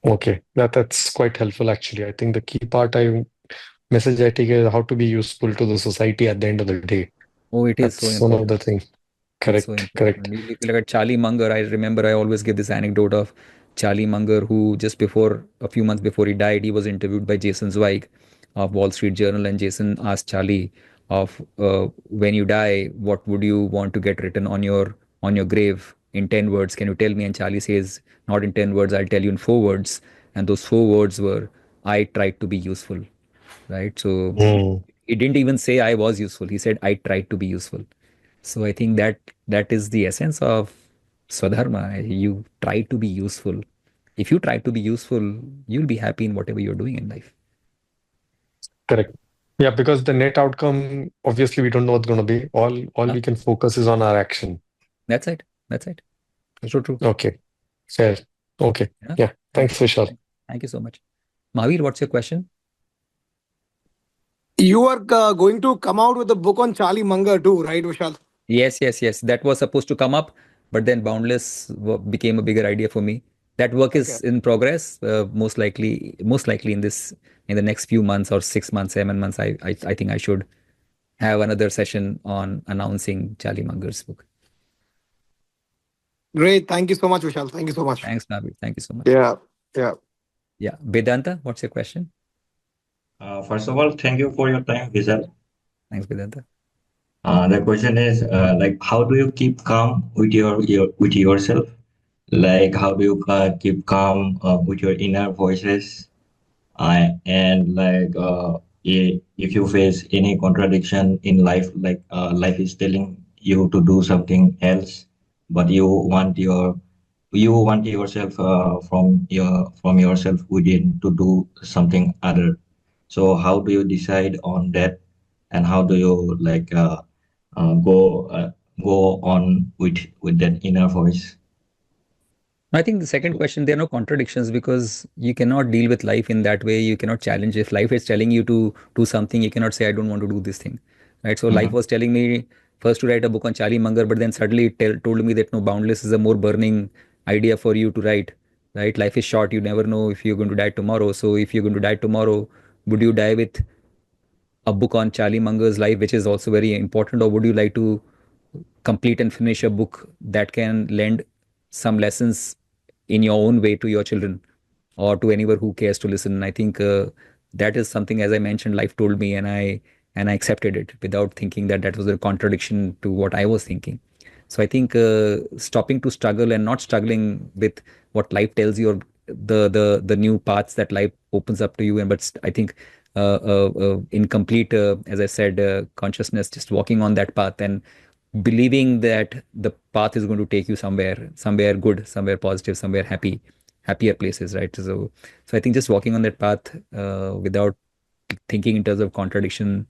okay. That's quite helpful actually. I think the key part I message I take is how to be useful to the society at the end of the day. Oh, it is so That's one of the important. things. It's so Correct, correct. important. If you look at Charlie Munger, I remember I always give this anecdote of Charlie Munger, who just before a few months before he died, he was interviewed by Jason Zweig of Wall Street Journal, and Jason asked Charlie, "Of when you die, what would you want to get written on your grave in 10 words? Can you tell me?" And Charlie says, "Not in 10 words. I'll tell you in 4 words." And those 4 words were, "I tried to be useful." Right. So Mm, he didn't even say I was useful. He said I tried to be useful. So I think that is the essence of Swadharma. You try to be useful. If you try to be useful, you'll be happy in whatever you're doing in life. Correct. Yeah, because the net outcome, obviously, we don't know what's going to be. All Huh? we can focus is on our action. That's it. That's it. So true. Okay, fair. Okay. Yeah. Yeah. Thank Thanks, you. Vishal. Thank you so much. Mahavir, what's your question? You are going to come out with a book on Charlie Munger too, right, Vishal? Yes. That was supposed to come up, but then Boundless became a bigger idea for me. That work Okay. is in progress. Most likely in the next few months or 6 months, 7 months, I think I should have another session on announcing Charlie Munger's book. Great. Thank you so much, Vishal. Thank you so much. Thanks, Nabil. Thank you so much. Yeah. Yeah. Yeah, Vedanta, what's your question? First of all, thank you for your time, Vishal. Thanks, Vedanta. The question is like, how do you keep calm with with yourself? Like, how do you keep calm with your inner voices? And like, if you face any contradiction in life, like life is telling you to do something else, but you want yourself from yourself within to do something other. So how do you decide on that, and how do you like uh, go uh, go on with that inner voice? I think the second question, there are no contradictions because you cannot deal with life in that way. You cannot challenge. If life is telling you to do something, you cannot say, I don't want to do this thing. Right. So life Mhm. was telling me first to write a book on Charlie Munger, but then suddenly told me that no, Boundless is a more burning idea for you to write. Right. Life is short. You never know if you're going to die tomorrow. So if you're going to die tomorrow, would you die with a book on Charlie Munger's life, which is also very important, or would you like to complete and finish a book that can lend some lessons in your own way to your children or to anyone who cares to listen? I think that is something, as I mentioned, life told me, and I accepted it without thinking that that was a contradiction to what I was thinking. So I think stopping to struggle and not struggling with what life tells you, or the new paths that life opens up to you, and I think in complete, as I said, consciousness, just walking on that path and believing that the path is going to take you somewhere good, somewhere positive, somewhere happier places, right? So I think just walking on that path without thinking in terms of contradiction,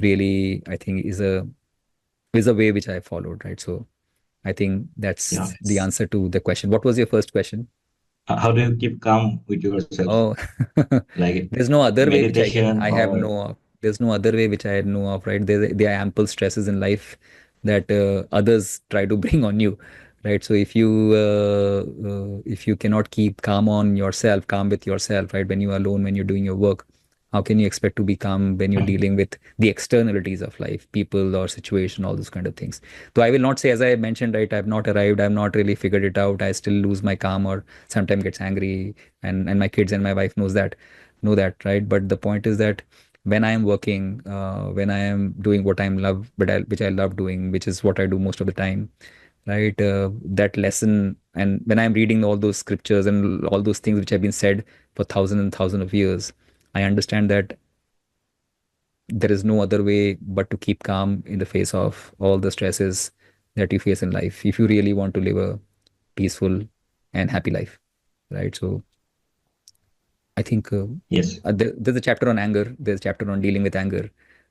really, I think is a way which I followed, right? So I think Yeah. that's the answer to the question. What was your first question? How do you keep calm with yourself? Oh, Like there's no other way which meditation I have or know of. There's no other way which I know of, right? There are ample stresses in life that others try to bring on you, right? So if you cannot keep calm with yourself, right? When you are alone, when you're doing your work, how can you expect to be calm when you're dealing with the externalities of life, people or situation, all those kind of things? So I will not say, as I mentioned, right, I've not arrived, I've not really figured it out. I still lose my calm or sometimes gets angry, and my kids and my wife know that, right? But the point is that when I am working, when I am doing what I'm love, which I love doing, which is what I do most of the time, right? That lesson, and when I'm reading all those scriptures and all those things which have been said for thousands and thousands of years, I understand that there is no other way but to keep calm in the face of all the stresses that you face in life if you really want to live a peaceful and happy life, right? So I think yes. there's a chapter on anger. There's a chapter on dealing with anger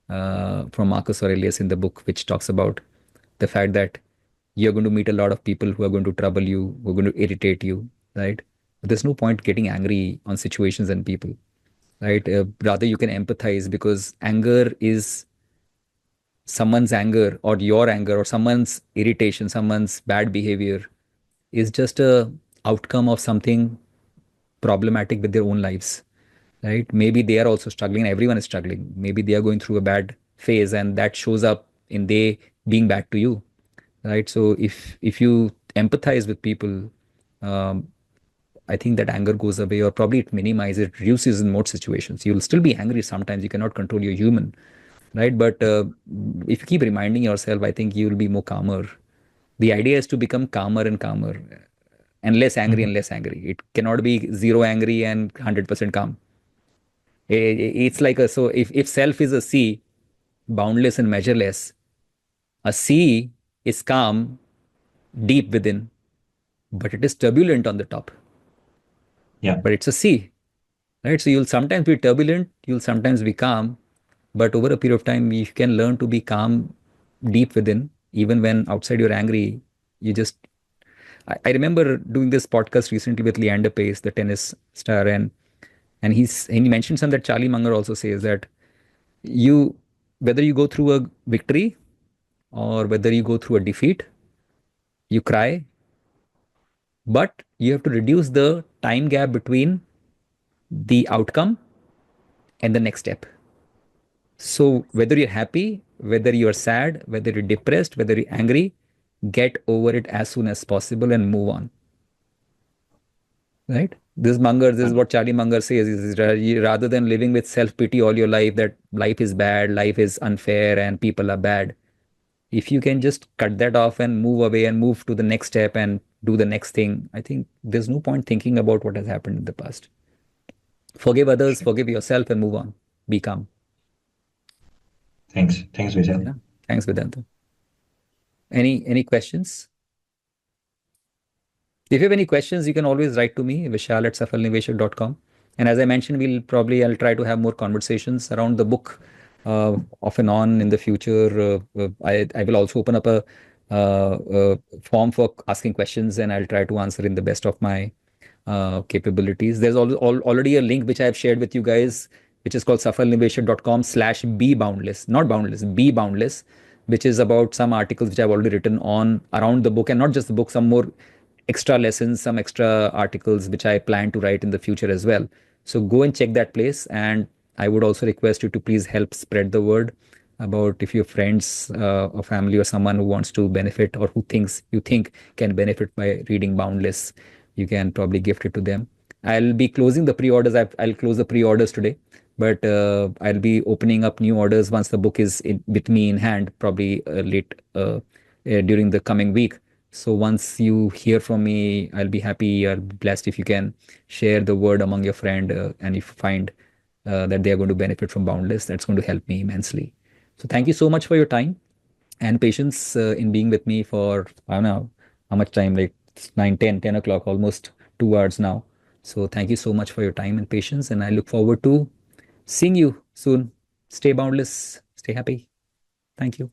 from Marcus Aurelius in the book, which talks about the fact that you're going to meet a lot of people who are going to trouble you, who are going to irritate you, right? But there's no point getting angry on situations and people, right? Rather, you can empathize, because anger is someone's anger or your anger or someone's irritation, someone's bad behavior is just a outcome of something problematic with their own lives, right? Maybe they are also struggling. Everyone is struggling. Maybe they are going through a bad phase, and that shows up in they being bad to you, right? So if you empathize with people, um, I think that anger goes away, or probably it minimizes, it reduces in most situations. You'll still be angry sometimes. You cannot control your human, right? But if you keep reminding yourself, I think you'll be more calmer. The idea is to become calmer and calmer, and less angry and Mhm. less angry. It cannot be zero angry and 100% calm. It's like so if self is a sea, boundless and measureless, A sea is calm deep within, but it is turbulent on the top. Yeah. But it's a sea, right? So you'll sometimes be turbulent, you'll sometimes be calm, but over a period of time, you can learn to be calm deep within, even when outside you're angry. You just, I remember doing this podcast recently with Leander Pace, the tennis star, and he mentioned something that Charlie Munger also says, that you, whether you go through a victory or whether you go through a defeat, you cry, but you have to reduce the time gap between the outcome and the next step. So whether you're happy, whether you're sad, whether you're depressed, whether you're angry, get over it as soon as possible and move on. Right? This is what Charlie Munger says, is rather than living with self-pity all your life, that life is bad, life is unfair, and people are bad. If you can just cut that off and move away and move to the next step and do the next thing, I think there's no point thinking about what has happened in the past. Forgive others, forgive yourself, and move on. Be calm. Thanks, Vishal. Yeah. Thanks, Vedanta. Any questions? If you have any questions, you can always write to me, vishal@safalniveshak.com. And as I mentioned, I'll try to have more conversations around the book off and on in the future. I will also open up a form for asking questions, and I'll try to answer in the best of my capabilities. There's already a link which I have shared with you guys, which is called safalniveshak.com/be boundless, not boundless, be boundless, which is about some articles which I've already written on around the book, and not just the book, some more extra lessons, some extra articles which I plan to write in the future as well. So go and check that place. And I would also request you to please help spread the word about, if your friends or family or someone who wants to benefit, or who you think can benefit by reading Boundless, you can probably gift it to them. I'll be closing the pre-orders. I'll close the pre-orders today, but I'll be opening up new orders once the book is with me in hand, probably late during the coming week. So once you hear from me, I'll be happy or blessed if you can share the word among your friend, and if you find that they are going to benefit from Boundless, that's going to help me immensely. So thank you so much for your time and patience in being with me for, I don't know how much time, like 9, 10 o'clock, almost 2 hours now. So thank you so much for your time and patience, and I look forward to seeing you soon. Stay boundless, stay happy. Thank you.